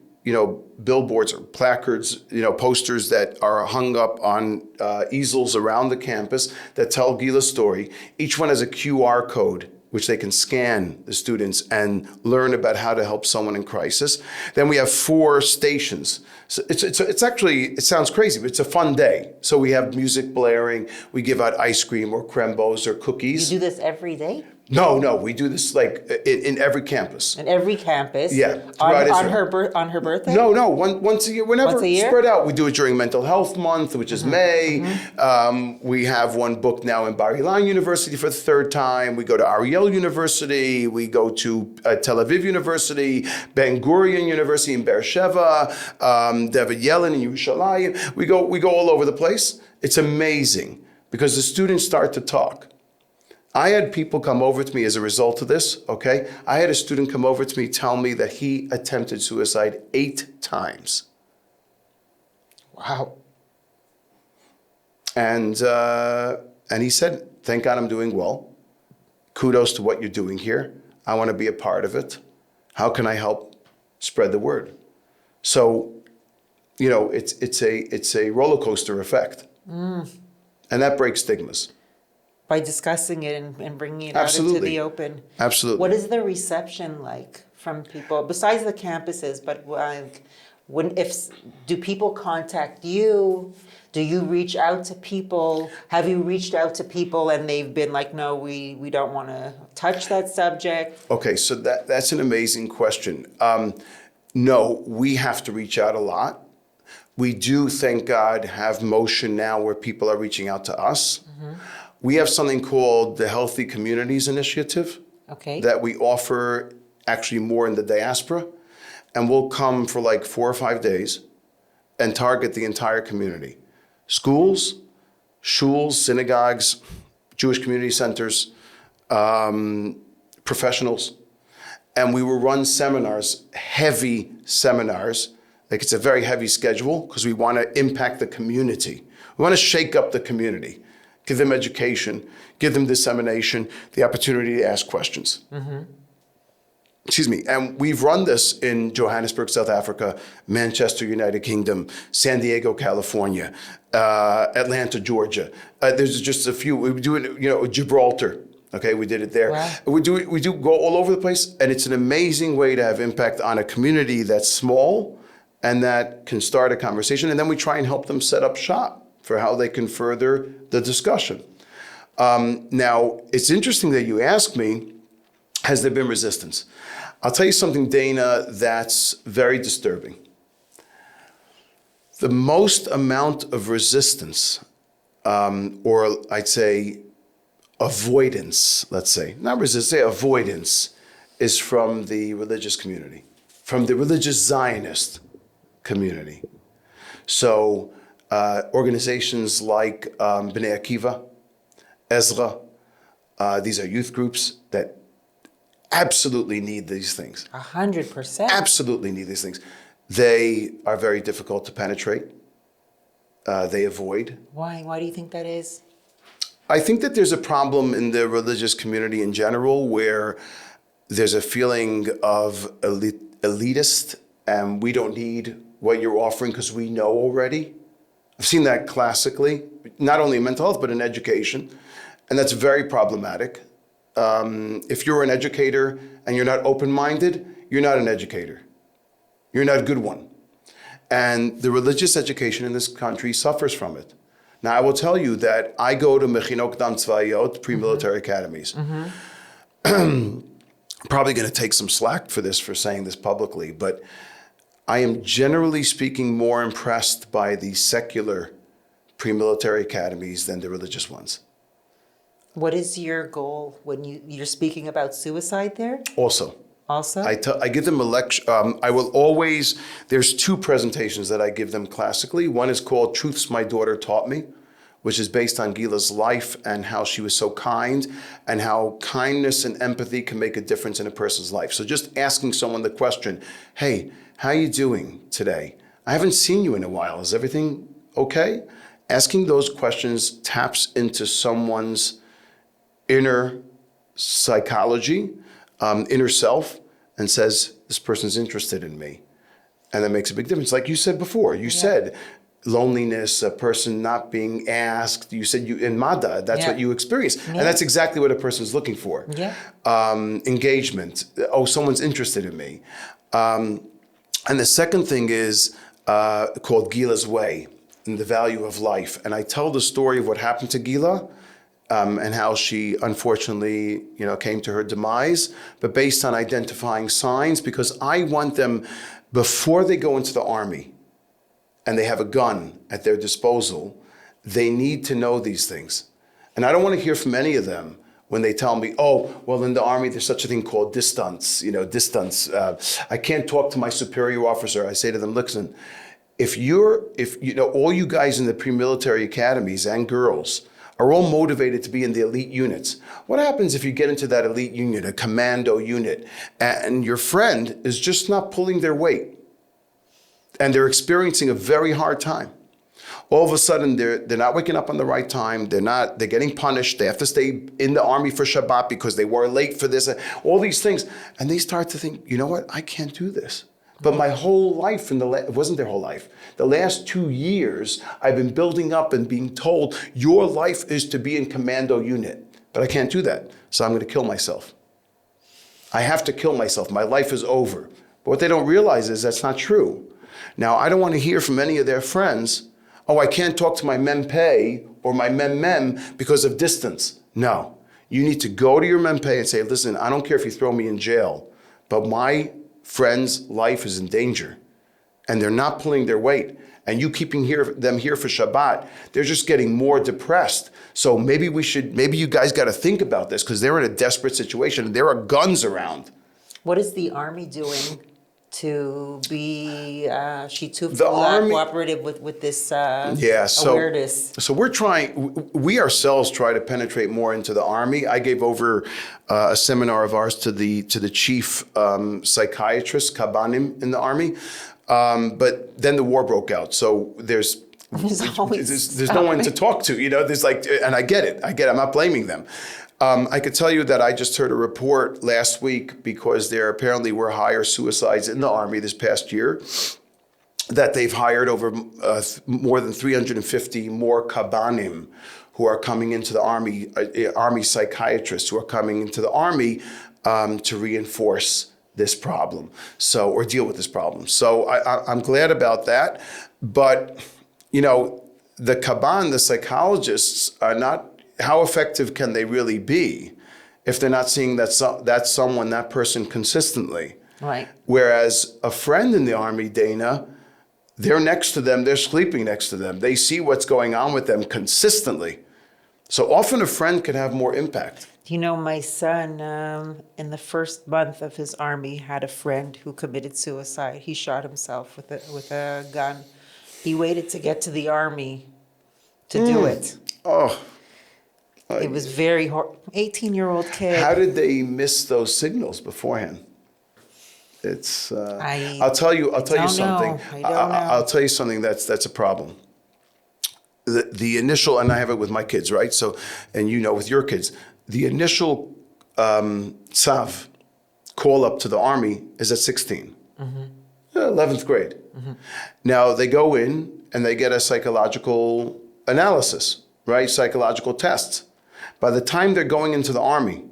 billboards or placards, posters that are hung up on easels around the campus that tell Gila's story. Each one has a QR code, which they can scan, the students, and learn about how to help someone in crisis. Then we have 4 stations. So it's actually, it sounds crazy, but it's a fun day. So we have music blaring, we give out ice cream or crembos or cookies. You do this every day? No, we do this in every campus. In every campus? Yeah. On her birthday? No, once a year. Whenever once a year? Spread out. We do it during Mental Health Month, which is May. Mm-hmm. We have one booked now in Bar Ilan University for the 3rd time. We go to Ariel University. We go to Tel Aviv University, Ben Gurion University in Beersheba, David Yellin in Yerushalayim. We go all over the place. It's amazing because the students start to talk. I had people come over to me as a result of this, okay? I had a student come over to me, tell me that he attempted suicide 8 times. Wow. And he said, thank God I'm doing well. Kudos to what you're doing here. I want to be a part of it. How can I help spread the word? So, it's a roller coaster effect. And that breaks stigmas. By discussing it and bringing it out into the open. Absolutely. What is the reception like from people, besides the campuses, but do people contact you? Do you reach out to people? Have you reached out to people and they've been like, no, we don't want to touch that subject? Okay, so that's an amazing question. No, we have to reach out a lot. We do, thank God, have motion now where people are reaching out to us. Mm-hmm. We have something called the Healthy Communities Initiative Okay. that we offer actually more in the diaspora. And we'll come for like 4 or 5 days and target the entire community. Schools, shuls, synagogues, Jewish community centers, professionals. And we will run seminars, heavy seminars. Like it's a very heavy schedule because we want to impact the community. We want to shake up the community, give them education, give them dissemination, the opportunity to ask questions. Excuse me. And we've run this in Johannesburg, South Africa, Manchester, United Kingdom, San Diego, California, Atlanta, Georgia. There's just a few. We do it, Gibraltar. Okay, we did it there. Wow. We do go all over the place, and it's an amazing way to have impact on a community that's small and that can start a conversation. And then we try and help them set up shop for how they can further the discussion. Now, it's interesting that you ask me, has there been resistance? I'll tell you something, Dana, that's very disturbing. The most amount of resistance, or I'd say avoidance, let's say, not resistance, say avoidance, is from the religious community, from the religious Zionist community. So organizations like B'nai Akiva, Ezra, these are youth groups that absolutely need these things. 100%. Absolutely need these things. They are very difficult to penetrate. They avoid. Why? Why do you think that is? I think that there's a problem in the religious community in general where there's a feeling of elitist and we don't need what you're offering because we know already. I've seen that classically, not only in mental health, but in education. And that's very problematic. If you're an educator and you're not open-minded, you're not an educator. You're not a good one. And the religious education in this country suffers from it. Now, I will tell you that I go to Mechinot Dam Tzvayot, pre-military academies. Probably going to take some slack for this, for saying this publicly, but I am generally speaking more impressed by the secular pre-military academies than the religious ones. What is your goal when you're speaking about suicide there? Also, I give them a lecture. I will always, there's 2 presentations that I give them classically. One is called Truths My Daughter Taught Me, which is based on Gila's life and how she was so kind and how kindness and empathy can make a difference in a person's life. So just asking someone the question, hey, how are you doing today? I haven't seen you in a while. Is everything okay? Asking those questions taps into someone's inner psychology, inner self, and says, this person's interested in me. And that makes a big difference. Like you said before, you said loneliness, a person not being asked. You said you in Mada, that's what you experienced. And that's exactly what a person's looking for. Engagement. Oh, someone's interested in me. And the second thing is called Gila's Way and the value of life. And I tell the story of what happened to Gila, and how she unfortunately, came to her demise, but based on identifying signs, because I want them, before they go into the army and they have a gun at their disposal, they need to know these things. And I don't want to hear from any of them when they tell me, oh, well, in the army, there's such a thing called distance, distance. I can't talk to my superior officer. I say to them, listen, if all you guys in the pre-military academies and girls are all motivated to be in the elite units. What happens if you get into that elite unit, a commando unit, and your friend is just not pulling their weight and they're experiencing a very hard time? All of a sudden, they're not waking up on the right time. They're getting punished. They have to stay in the army for Shabbat because they were late for this, all these things. And they start to think, you know what? I can't do this. But my whole life, it wasn't their whole life. The last 2 years, I've been building up and being told, your life is to be in commando unit. But I can't do that, so I'm going to kill myself. I have to kill myself. My life is over. But what they don't realize is that's not true. Now, I don't want to hear from any of their friends, oh, I can't talk to my mempe or my mem because of distance. No. You need to go to your mempe and say, listen, I don't care if you throw me in jail, but my friend's life is in danger. and they're not pulling their weight, and you keeping them here for Shabbat, they're just getting more depressed. So maybe you guys got to think about this, because they're in a desperate situation. There are guns around. What is the Army doing to be Shituf The Army- cooperative with this So awareness? we ourselves try to penetrate more into the Army. I gave over a seminar of ours to the chief psychiatrist, Kabanim, in the Army. But then the war broke out. So there's no one to talk to, there's and I get it. I'm not blaming them. I could tell you that I just heard a report last week, because there apparently were higher suicides in the Army this past year, that they've hired over more than 350 more Kabanim who are coming into the Army, Army psychiatrists who are coming into the Army to reinforce this problem, or deal with this problem. So I'm glad about that. But, the Kaban, the psychologists, are not, how effective can they really be if they're not seeing that person consistently? Right. Whereas a friend in the Army, Dana, they're next to them, they're sleeping next to them. They see what's going on with them consistently. So often a friend can have more impact. My son, in the first month of his Army, had a friend who committed suicide. He shot himself with a gun. He waited to get to the Army to do it. Oh. It was very hard. 18-year-old kid. How did they miss those signals beforehand? It's. I'll tell you something. I'll tell you something that's a problem. The initial, and I have it with my kids, right? So, and with your kids, the initial tzav, call up to the Army, is at 16, 11th grade. Now they go in and they get a psychological analysis, right? Psychological tests. By the time they're going into the Army,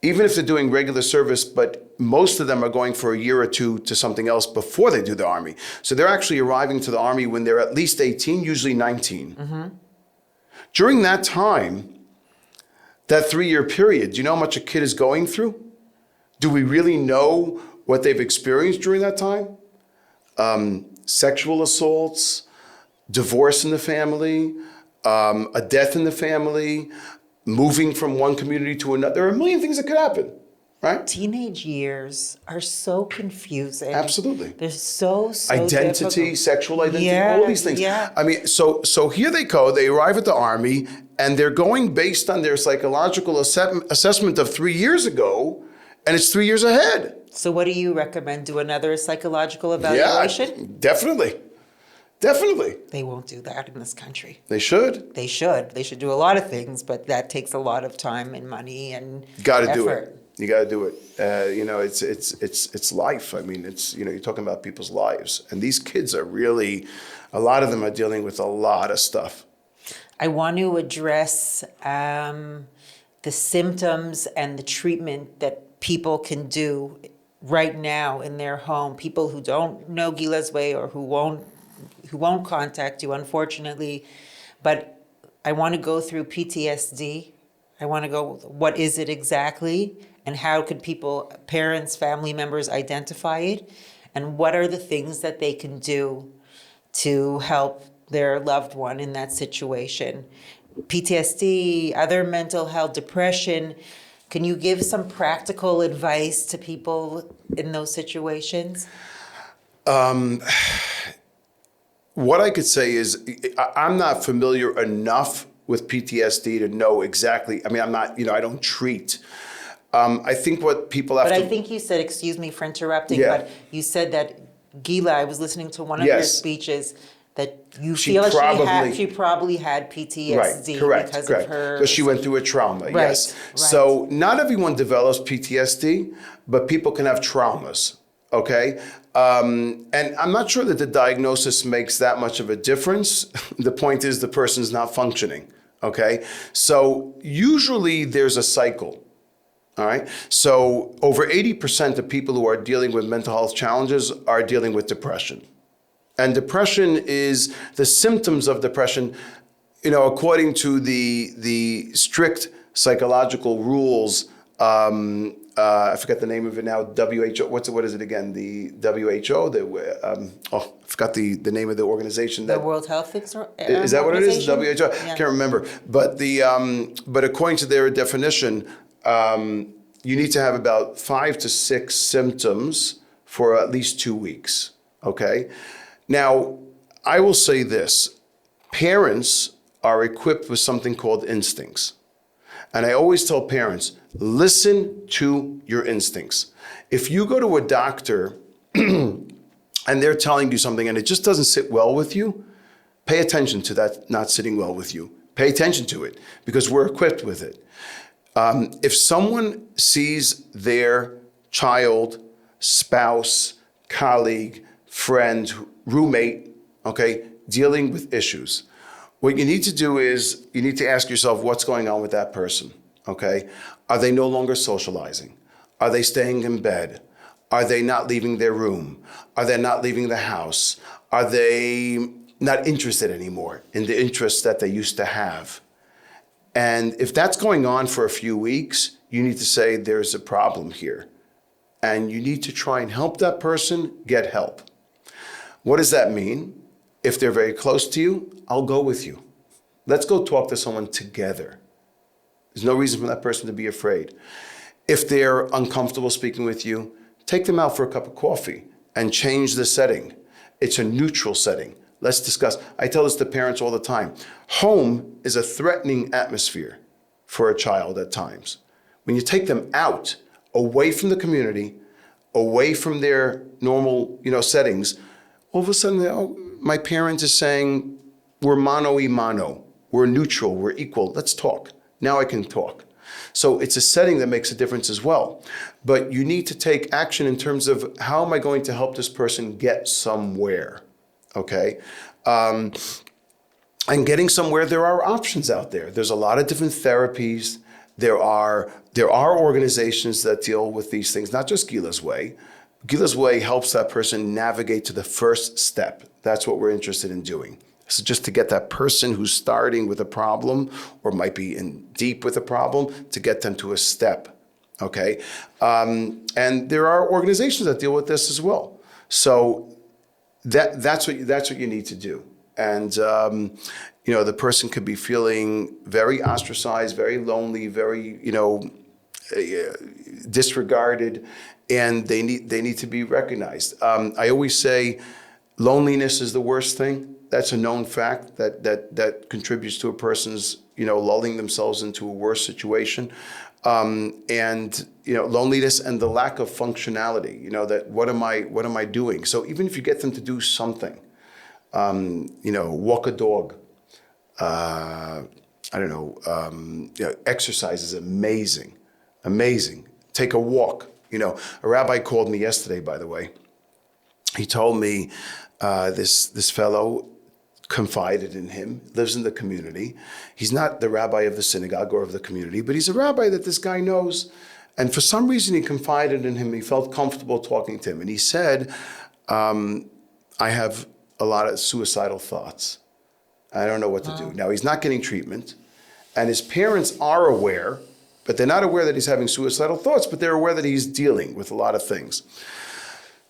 even if they're doing regular service, but most of them are going for a year or two to something else before they do the Army. So they're actually arriving to the Army when they're at least 18, usually 19. During that time, that 3-year period, do you know how much a kid is going through? Do we really know what they've experienced during that time? Sexual assaults, divorce in the family, a death in the family, moving from one community to another. There are a million things that could happen, right? Teenage years are so confusing. Absolutely. They're so identity, difficult. Sexual identity, all these things. Yeah. I mean, so here they go. They arrive at the Army, and they're going based on their psychological assessment of 3 years ago, and it's 3 years ahead. So what do you recommend? Do another psychological evaluation? Yeah, definitely. Definitely. They won't do that in this country. They should. They should. They should do a lot of things, but that takes a lot of time and money and Got to effort. do it. You got to do it. It's life. I mean, you're talking about people's lives, and these kids are really, a lot of them are dealing with a lot of stuff. I want to address the symptoms and the treatment that people can do right now in their home. People who don't know Gila's way or who won't contact you, unfortunately. But I want to go through PTSD. I want to go, what is it exactly? And how could people, parents, family members identify it? And what are the things that they can do to help their loved one in that situation? PTSD, other mental health, depression. Can you give some practical advice to people in those situations? What I could say is I'm not familiar enough with PTSD to know exactly. I mean, I'm not, I don't treat. I think what people have But to... I think you said, excuse me for interrupting, Yeah. but you said that Gila, I was listening to one of your Yes. speeches, that you She feel probably- she probably had PTSD Right, correct, because correct. of her... Because she went through a trauma, yes. right. So not everyone develops PTSD, but people can have traumas, okay? And I'm not sure that the diagnosis makes that much of a difference. The point is the person's not functioning, okay? So usually there's a cycle, all right? So over 80% of people who are dealing with mental health challenges are dealing with depression. And depression is the symptoms of depression, according to the strict psychological rules I forgot the name of it now. WHO. What is it again? The WHO. I forgot the name of the organization. The World Health Organization? Is that what it is? WHO. Yeah. Can't remember. But but according to their definition, you need to have about 5 to 6 symptoms for at least 2 weeks. Okay. Now, I will say this: parents are equipped with something called instincts. And I always tell parents, listen to your instincts. If you go to a doctor and they're telling you something and it just doesn't sit well with you, pay attention to that not sitting well with you. Pay attention to it because we're equipped with it. If someone sees their child, spouse, colleague, friend, roommate, okay, dealing with issues, what you need to do is you need to ask yourself what's going on with that person, okay? Are they no longer socializing? Are they staying in bed? Are they not leaving their room? Are they not leaving the house? Are they not interested anymore in the interests that they used to have? And if that's going on for a few weeks, you need to say there's a problem here. And you need to try and help that person get help. What does that mean? If they're very close to you, I'll go with you. Let's go talk to someone together. There's no reason for that person to be afraid. If they're uncomfortable speaking with you, take them out for a cup of coffee and change the setting. It's a neutral setting. Let's discuss. I tell this to parents all the time. Home is a threatening atmosphere for a child at times. When you take them out, away from the community, away from their normal, settings, all of a sudden, my parent is saying, we're mano y mano. We're neutral. We're equal. Let's talk. Now I can talk. So it's a setting that makes a difference as well. But you need to take action in terms of how am I going to help this person get somewhere, okay? And getting somewhere, there are options out there. There's a lot of different therapies. There are organizations that deal with these things, not just Gila's Way. Gila's Way helps that person navigate to the first step. That's what we're interested in doing. So just to get that person who's starting with a problem or might be in deep with a problem, to get them to a step, okay? And there are organizations that deal with this as well. So that's what you need to do. And the person could be feeling very ostracized, very lonely, very disregarded, and they need to be recognized. I always say loneliness is the worst thing. That's a known fact that contributes to a person's lulling themselves into a worse situation. And loneliness and the lack of functionality. That what am I doing? So even if you get them to do something, walk a dog. Exercise is amazing. Take a walk. A rabbi called me yesterday, by the way. He told me this fellow confided in him, lives in the community. He's not the rabbi of the synagogue or of the community, but he's a rabbi that this guy knows. And for some reason, he confided in him. He felt comfortable talking to him. And he said, I have a lot of suicidal thoughts. I don't know what to do. Now, he's not getting treatment. And his parents are aware, but they're not aware that he's having suicidal thoughts, but they're aware that he's dealing with a lot of things.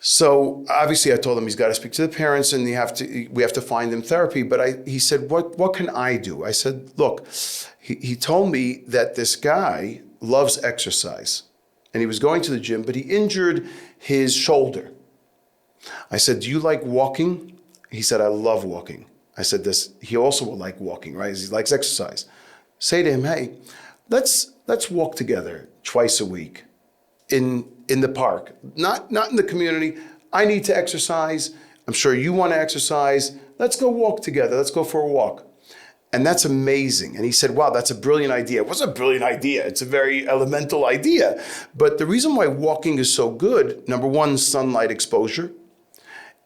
So obviously I told him he's got to speak to the parents and we have to find him therapy. But he said, what can I do? I said, look, he told me that this guy loves exercise and he was going to the gym, but he injured his shoulder. I said, do you like walking? He said, I love walking. I said this, he also will like walking, right? He likes exercise. Say to him, hey, let's walk together twice a week in the park, not in the community. I need to exercise. I'm sure you want to exercise. Let's go walk together. Let's go for a walk. And that's amazing. And he said, wow, that's a brilliant idea. It wasn't a brilliant idea. It's a very elemental idea. But the reason why walking is so good, number one, sunlight exposure,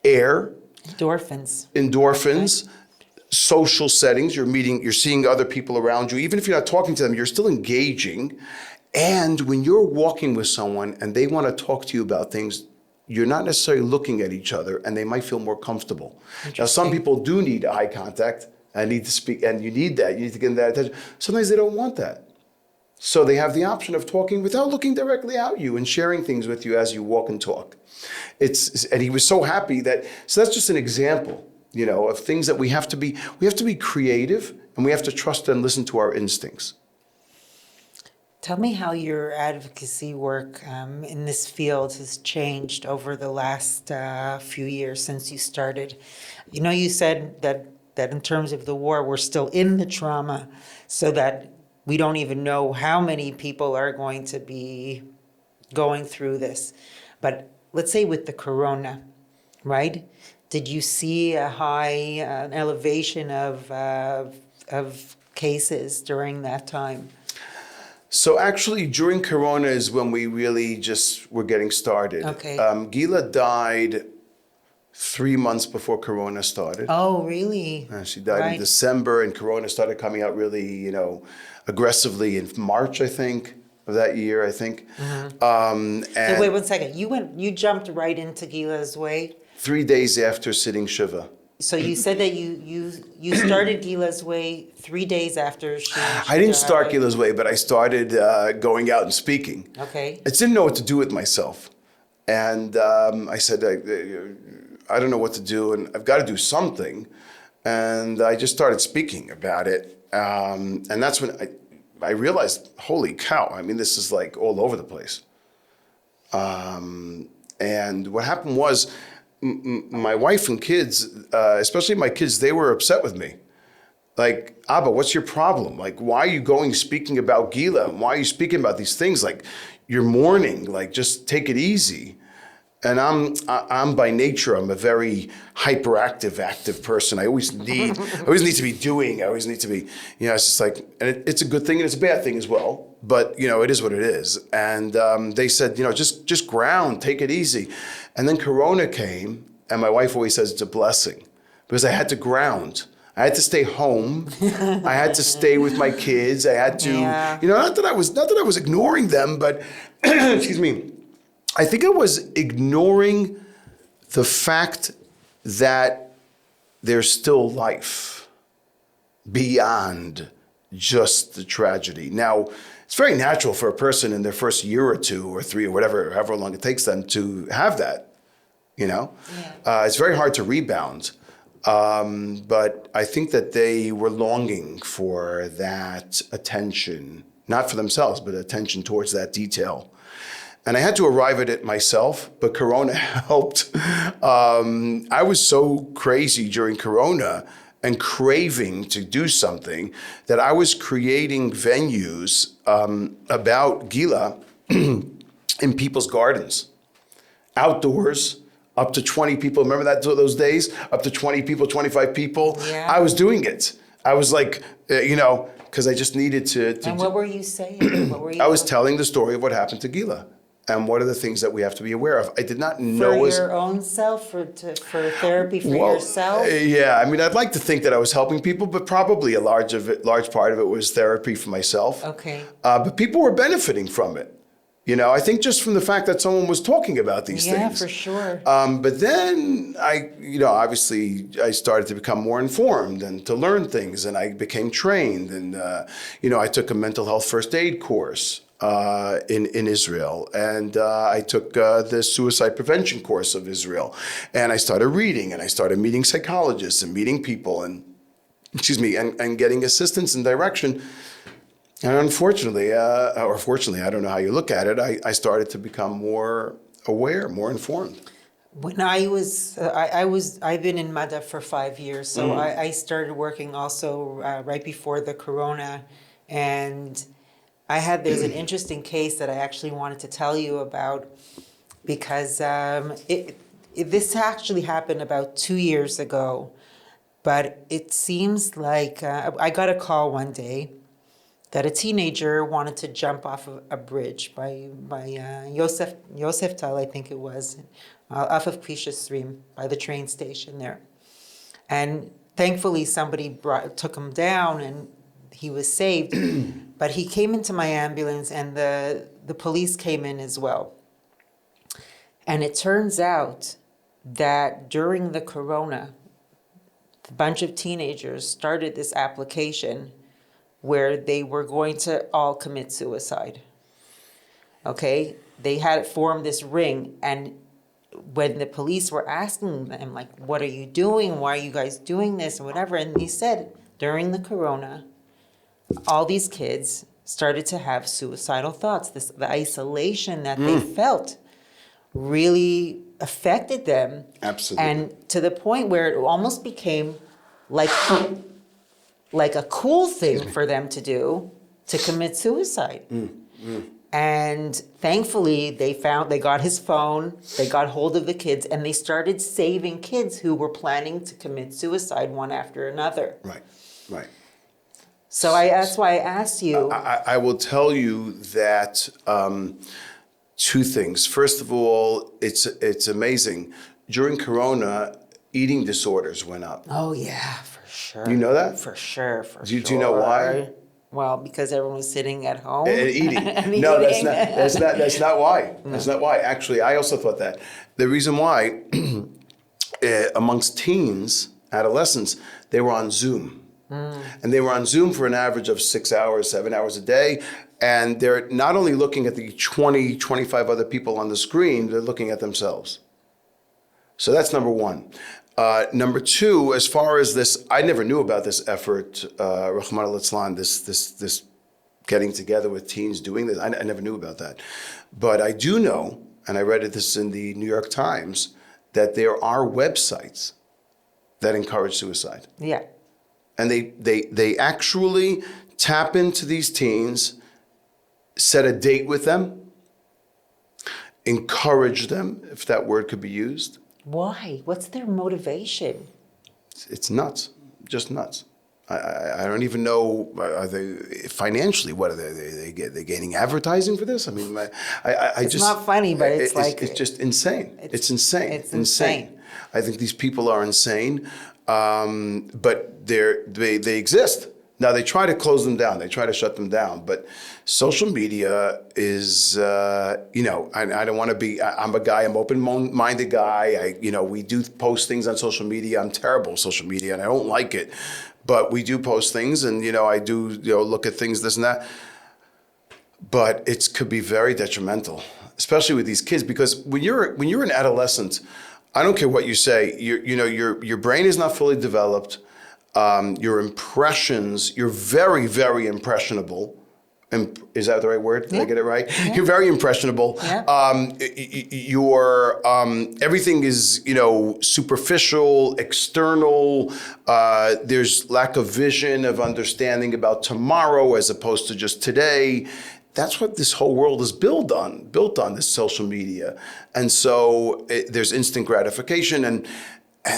air. Endorphins, social settings. You're seeing other people around you. Even if you're not talking to them, you're still engaging. And when you're walking with someone and they want to talk to you about things, you're not necessarily looking at each other and they might feel more comfortable. Now, some people do need eye contact and need to speak, and you need that. You need to get that attention. Sometimes they don't want that. So they have the option of talking without looking directly at you and sharing things with you as you walk and talk. And he was so happy so that's just an example, of things that we have to be creative, and we have to trust and listen to our instincts. Tell me how your advocacy work in this field has changed over the last few years since you started. You said that in terms of the war, we're still in the trauma, so that we don't even know how many people are going to be going through this. But let's say with the corona, right? Did you see an elevation of cases during that time? So actually, during Corona is when we really just were getting started. Okay. Gila died 3 months before Corona started. Oh, really? She died in December, and Corona started coming out really, aggressively in March, I think, of that year, I think. Mm-hmm. So wait 1 second. You jumped right into Gila's Way? 3 days after sitting Shiva. So you said that you started Gila's Way 3 days after she I didn't start Gila's Way, but I started going out and speaking. Okay. I didn't know what to do with myself. And I said, I don't know what to do, and I've got to do something. And I just started speaking about it. And that's when I realized, holy cow, this is like all over the place. And what happened was, my wife and kids, especially my kids, they were upset with me. Like, Abba, what's your problem? Like, why are you speaking about Gila? Why are you speaking about these things? Like, you're mourning. Like, just take it easy. And I'm by nature, I'm a very hyperactive, active person. I always need to be doing. I always need to be, it's just like, and it's a good thing and it's a bad thing as well. But, it is what it is. And they said, just ground, take it easy. And then Corona came, and my wife always says it's a blessing, because I had to ground. I had to stay home. I had to stay with my kids. I had to, not that I was ignoring them, but excuse me, I think I was ignoring the fact that there's still life beyond just the tragedy. Now, it's very natural for a person in their first year or 2 or 3 or whatever, however long it takes them to have that, It's very hard to rebound. But I think that they were longing for that attention, not for themselves, but attention towards that detail. And I had to arrive at it myself, but Corona helped. I was so crazy during Corona and craving to do something that I was creating venues about Gila in people's gardens, outdoors, up to 20 people. Remember those days? Up to 20 people, 25 people. Yeah. I was doing it. I was like, because I just needed to. And what were you saying? I was telling the story of what happened to Gila. And what are the things that we have to be aware of? I did not know. For your own self, for therapy for yourself? Yeah, I'd like to think that I was helping people, but probably a large part of it was therapy for myself. Okay. But people were benefiting from it. I think just from the fact that someone was talking about these things. Yeah, for sure. But then obviously I started to become more informed and to learn things, and I became trained, and I took a mental health first aid course in Israel, and I took the suicide prevention course of Israel, and I started reading, and I started meeting psychologists and meeting people, and getting assistance and direction. And unfortunately, or fortunately, I don't know how you look at it, I started to become more aware, more informed. When I've been in Madha for 5 years, so I started working also right before the Corona, and there's an interesting case that I actually wanted to tell you about, because this actually happened about 2 years ago, but it seems like I got a call one day that a teenager wanted to jump off of a bridge by Yosef Tal, I think it was, off of Kvish Esrim, by the train station there. And thankfully somebody took him down and he was saved. But he came into my ambulance, and the police came in as well. And it turns out that during the Corona, a bunch of teenagers started this application where they were going to all commit suicide. Okay? They had formed this ring, and when the police were asking them, like, what are you doing? Why are you guys doing this? And whatever. And they said, during the corona, all these kids started to have suicidal thoughts. The isolation that they felt really affected them. Absolutely. And to the point where it almost became like a cool thing for them to do, to commit suicide. And thankfully, they got his phone, they got hold of the kids, and they started saving kids who were planning to commit suicide one after another. Right, right. So that's why I asked you. I will tell you that two things. First of all, it's amazing. During Corona, eating disorders went up. Oh yeah, for sure. You know that? For sure, Do you know why? Well, because everyone was sitting at home And eating. and No, eating. that's not why. That's not why. Actually, I also thought that. The reason why, amongst teens, adolescents, they were on Zoom. And they were on Zoom for an average of 6 hours, 7 hours a day. And they're not only looking at the 20, 25 other people on the screen, they're looking at themselves. So that's number one. Number two, as far as this, I never knew about this effort, Rahman al-Islam, this getting together with teens doing this. I never knew about that. But I do know, and I read this in the New York Times, that there are websites that encourage suicide. Yeah. And they actually tap into these teens, set a date with them, encourage them, if that word could be used. Why? What's their motivation? It's nuts, just nuts. I don't even know. Are they financially? What are they gaining advertising for this? I mean, It's just not funny, but it's like it's just insane. It's insane. It's insane. I think these people are insane, but they exist. Now they try to close them down. They try to shut them down. But social media is, I don't want to be. I'm a guy. I'm open-minded guy. We do post things on social media. I'm terrible at social media, and I don't like it. But we do post things, and I do look at things, this and that. But it could be very detrimental, especially with these kids, because when you're an adolescent, I don't care what you say. Your brain is not fully developed. Your impressions, you're very, very impressionable. Is that the right word? Did I get it right? Yeah. You're very impressionable. Yeah. Everything is, superficial, external. There's lack of vision, of understanding about tomorrow as opposed to just today. That's what this whole world is built on this social media. And so there's instant gratification, and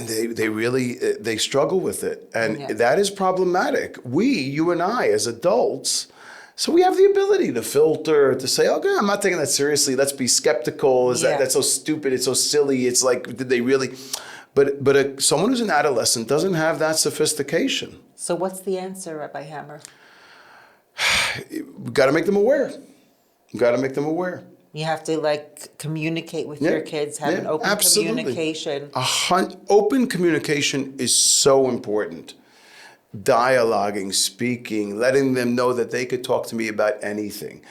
they really struggle with it. And that is problematic. You and I, as adults, so we have the ability to filter, to say, okay, I'm not taking that seriously. Let's be skeptical. That's so stupid. It's so silly. It's like, did they really? But someone who's an adolescent doesn't have that sophistication. So what's the answer, Rabbi Hammer? We've got to make them aware. You have to communicate with your kids, have an open communication. Open communication is so important. Dialoguing, speaking, letting them know that they could talk to me about anything.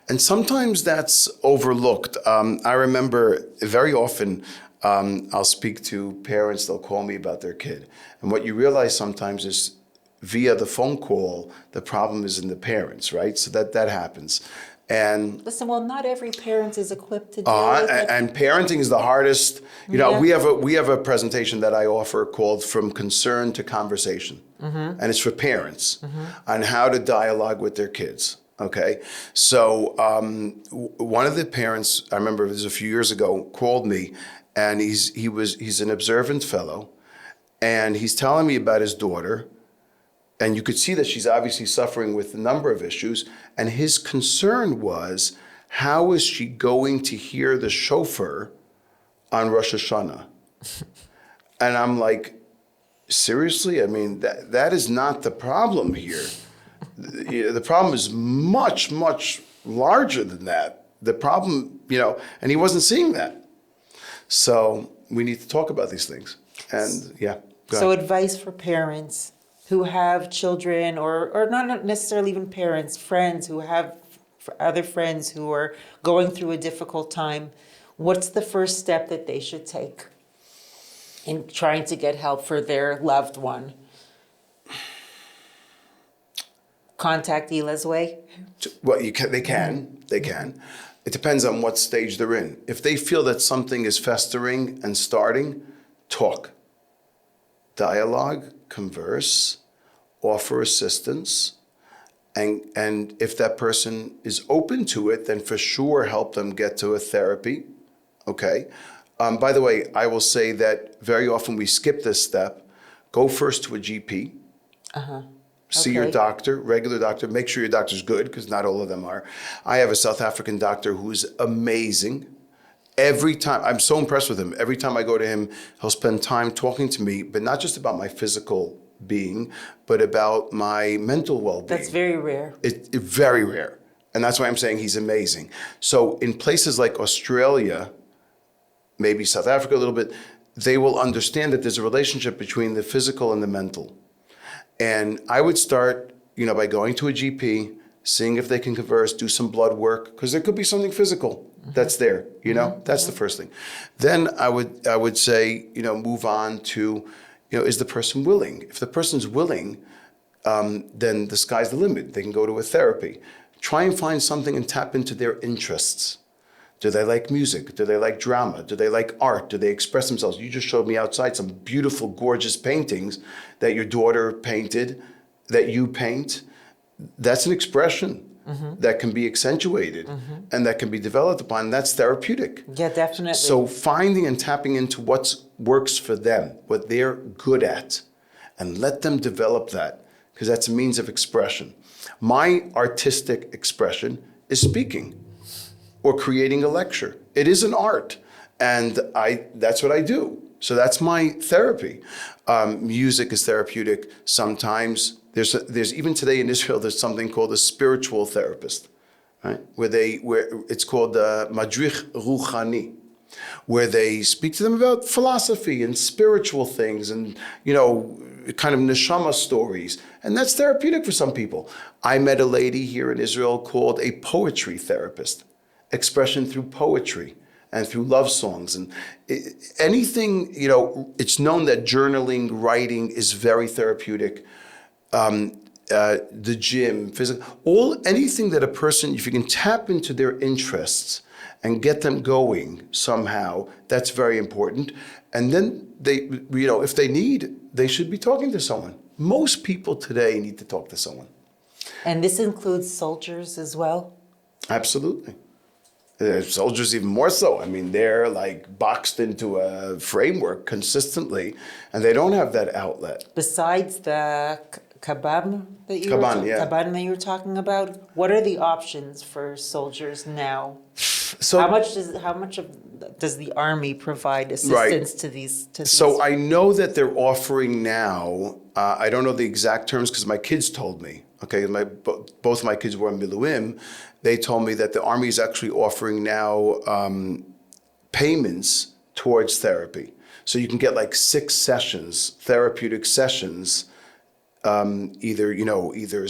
And sometimes that's overlooked. I remember very often I'll speak to parents, they'll call me about their kid. And what you realize sometimes is via the phone call, the problem is in the parents, right? So that happens. And listen, well, not every parent is equipped to deal with it. And parenting is the hardest. We have a presentation that I offer called From Concern to Conversation. And it's for parents on how to dialogue with their kids. Okay. So one of the parents, I remember it was a few years ago, called me, and he's an observant fellow, and he's telling me about his daughter. And you could see that she's obviously suffering with a number of issues. And his concern was, how is she going to hear the shofar on Rosh Hashanah? And I'm like, seriously? I mean, that is not the problem here. The problem is much, much larger than that. The problem, and he wasn't seeing that. So we need to talk about these things. And yeah. So advice for parents who have children or not necessarily even parents, friends who have other friends who are going through a difficult time, what's the first step that they should take in trying to get help for their loved one? Contact Ila's Way? Well, they can. It depends on what stage they're in. If they feel that something is festering and starting, talk. Dialogue, converse, offer assistance, and if that person is open to it, then for sure help them get to a therapy, okay? By the way, I will say that very often we skip this step. Go first to a GP. See your Okay. doctor, regular doctor. Make sure your doctor's good, because not all of them are. I have a South African doctor who's amazing. Every time, I'm so impressed with him. Every time I go to him, he'll spend time talking to me, but not just about my physical being, but about my mental well-being. That's very rare. It's very rare. And that's why I'm saying he's amazing. So in places like Australia, maybe South Africa a little bit, they will understand that there's a relationship between the physical and the mental. And I would start, by going to a GP, seeing if they can converse, do some blood work, because there could be something physical that's there, that's the first thing. Then I would say, move on to, is the person willing? If the person's willing, then the sky's the limit. They can go to a therapy. Try and find something and tap into their interests. Do they like music? Do they like drama? Do they like art? Do they express themselves? You just showed me outside some beautiful, gorgeous paintings that your daughter painted, that you paint. That's an expression that can be accentuated and that can be developed upon. That's therapeutic. Yeah, definitely. So finding and tapping into what works for them, what they're good at, and let them develop that, because that's a means of expression. My artistic expression is speaking or creating a lecture. It is an art, and that's what I do. So that's my therapy. Music is therapeutic. Sometimes there's even today in Israel, there's something called a spiritual therapist, right? Where it's called Madrich Ruchani, where they speak to them about philosophy and spiritual things and, kind of neshama stories. And that's therapeutic for some people. I met a lady here in Israel called a poetry therapist, expression through poetry and through love songs. And anything, it's known that journaling, writing is very therapeutic. The gym, physical, anything that a person, if you can tap into their interests and get them going somehow, that's very important. And then if they need, they should be talking to someone. Most people today need to talk to someone. And this includes soldiers as well? Absolutely. Soldiers even more so. I mean, they're like boxed into a framework consistently, and they don't have that outlet. Besides the Kaban that you Kaban that you were talking about, what are the options for soldiers now? So how much does the army provide assistance to these? So I know that they're offering now. I don't know the exact terms because my kids told me. Okay, both my kids were in Miluim. They told me that the army is actually offering now payments towards therapy. So you can get like 6 sessions, therapeutic sessions, either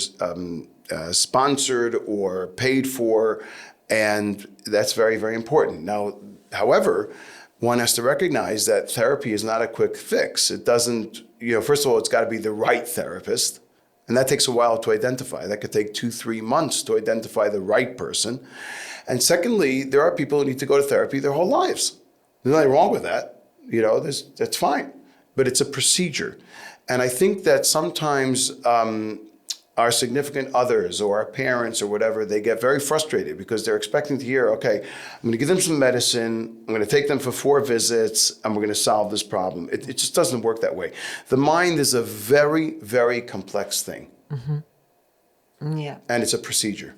sponsored or paid for, and that's very, very important. Now, however, one has to recognize that therapy is not a quick fix. It doesn't, first of all, it's got to be the right therapist. And that takes a while to identify. That could take 2-3 months to identify the right person. And secondly, there are people who need to go to therapy their whole lives. There's nothing wrong with that. That's fine. But it's a procedure. And I think that sometimes our significant others or our parents or whatever, they get very frustrated because they're expecting to hear, okay, I'm going to give them some medicine, I'm going to take them for 4 visits, and we're going to solve this problem. It just doesn't work that way. The mind is a very, very complex thing. Mm-hmm. Yeah. And it's a procedure.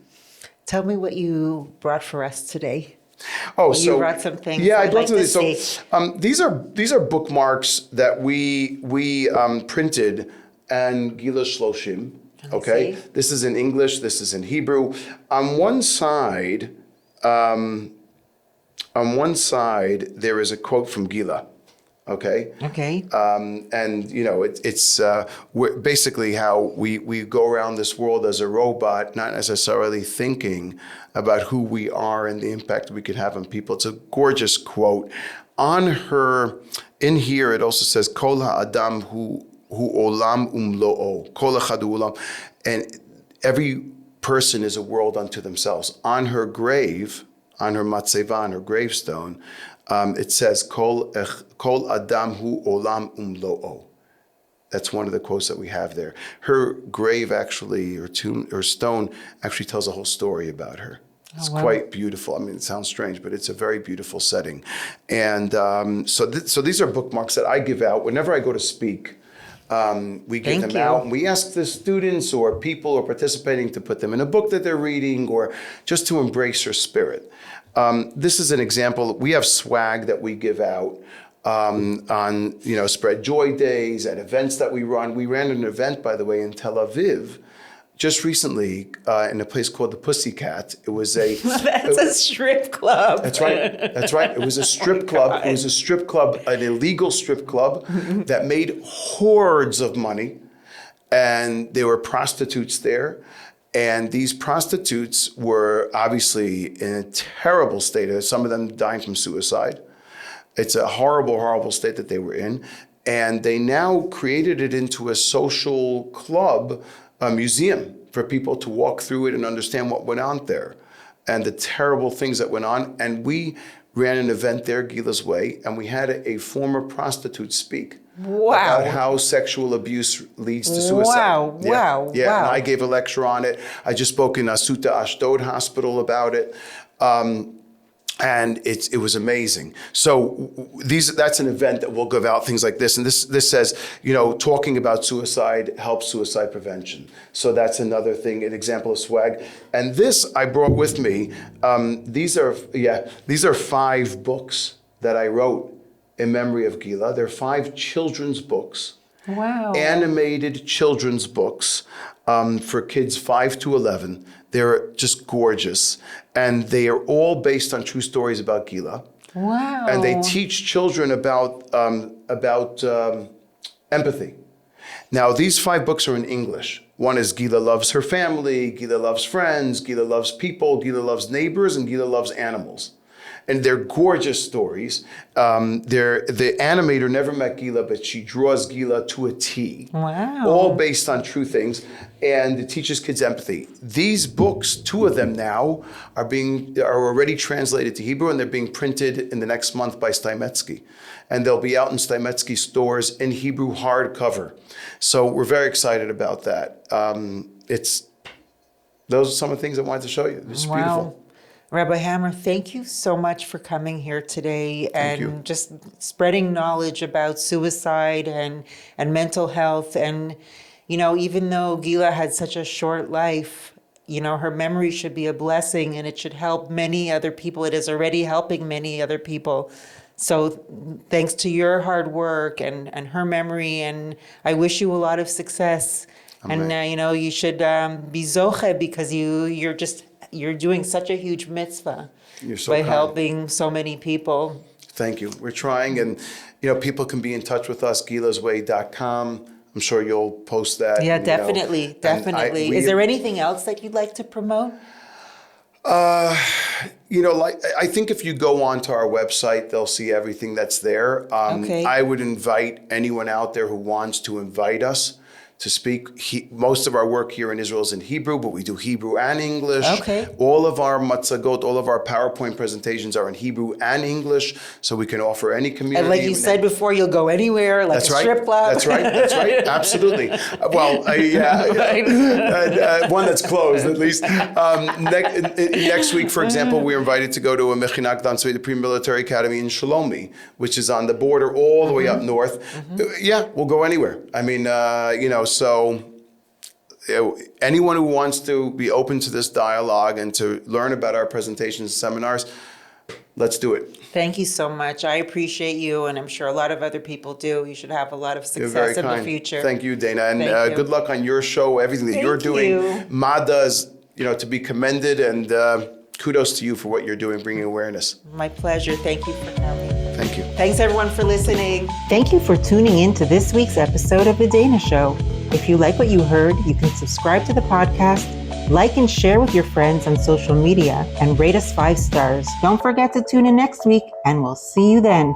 Tell me what you brought for us today. Oh, You brought some things. Yeah, I'd like to see. So these are bookmarks that we printed and Gila Shloshim. Okay, this is in English. This is in Hebrew. On one side, there is a quote from Gila. Okay. Okay. And you know, it's we're basically how we go around this world as a robot, not necessarily thinking about who we are and the impact we could have on people. It's a gorgeous quote. On her, in here, it also says, Kol ha'adam hu olam umlo'o, kol echad hu olam. And every person is a world unto themselves. On her grave, on her matzeva, on her gravestone, it says, Kol adam hu olam umlo'o. That's one of the quotes that we have there. Her grave actually, or tomb, or stone, actually tells a whole story about her. It's quite beautiful. I mean, it sounds strange, but it's a very beautiful setting. And so these are bookmarks that I give out whenever I go to speak. We give them out, and we ask the students or people who are participating to put them in a book that they're reading, or just to embrace her spirit. This is an example. We have swag that we give out on, Spread Joy Days, at events that we run. We ran an event, by the way, in Tel Aviv just recently in a place called the Pussycat. It was a... That's a strip club. That's right. That's right. It was a strip club. God. It was a strip club, an illegal strip club that made hordes of money. And there were prostitutes there. And these prostitutes were obviously in a terrible state. Some of them dying from suicide. It's a horrible, horrible state that they were in. And they now created it into a social club, a museum for people to walk through it and understand what went on there and the terrible things that went on. And we ran an event there, Gila's Way, and we had a former prostitute speak about how sexual abuse leads to suicide. Wow. And I gave a lecture on it. I just spoke in Asuta Ashdod Hospital about it. And it was amazing. So that's an event that we'll give out things like this. And this says, talking about suicide helps suicide prevention. So that's another thing, an example of swag. And this I brought with me. These are 5 books that I wrote in memory of Gila. They're 5 children's books. Wow. Animated children's books for kids 5 to 11. They're just gorgeous. And they are all based on true stories about Gila. Wow. And they teach children about empathy. Now, these 5 books are in English. One is Gila Loves Her Family, Gila Loves Friends, Gila Loves People, Gila Loves Neighbors, and Gila Loves Animals. And they're gorgeous stories. The animator never met Gila, but she draws Gila to a T. Wow. All based on true things. And it teaches kids empathy. These books, 2 of them now, are already translated to Hebrew, and they're being printed in the next month by Steinmetzky. And they'll be out in Steinmetzky stores in Hebrew hardcover. So we're very excited about that. Those are some of the things I wanted to show you. It's beautiful. Rabbi Hammer, thank you so much for coming here today and just spreading knowledge about suicide and mental health. And, even though Gila had such a short life, her memory should be a blessing, and it should help many other people. It is already helping many other people. So thanks to your hard work and her memory, and I wish you a lot of success. Amen. And, you should be zoche, because you're doing such a huge mitzvah by helping so many people. Thank you. We're trying, and people can be in touch with us, gilasway.com. I'm sure you'll post that. Yeah, definitely. Is there anything else that you'd like to promote? I think if you go onto our website, they'll see everything that's there. I would invite anyone out there who wants to invite us to speak. Most of our work here in Israel is in Hebrew, but we do Hebrew and English. Okay. All of our matzagot, all of our PowerPoint presentations are in Hebrew and English, so we can offer any community. And like you said before, you'll go anywhere, like a strip club. That's right. Absolutely. Well, one that's closed at least. Next week, for example, we're invited to go to a Mechinah Kdam-Tzva'it, the pre-military academy in Shalomi, which is on the border all the way up north. We'll go anywhere. I mean, so anyone who wants to be open to this dialogue and to learn about our presentations and seminars, let's do it. Thank you so much. I appreciate you, and I'm sure a lot of other people do. You should have a lot of success in the future. Thank you, Dana. And good luck on your show, everything that you're doing. MADA is, to be commended, and kudos to you for what you're doing, bringing awareness. My pleasure. Thank you for coming. Thank you. Thanks everyone for listening. Thank you for tuning in to this week's episode of The Dana Show. If you like what you heard, you can subscribe to the podcast, like and share with your friends on social media, and rate us 5 stars. Don't forget to tune in next week, and we'll see you then.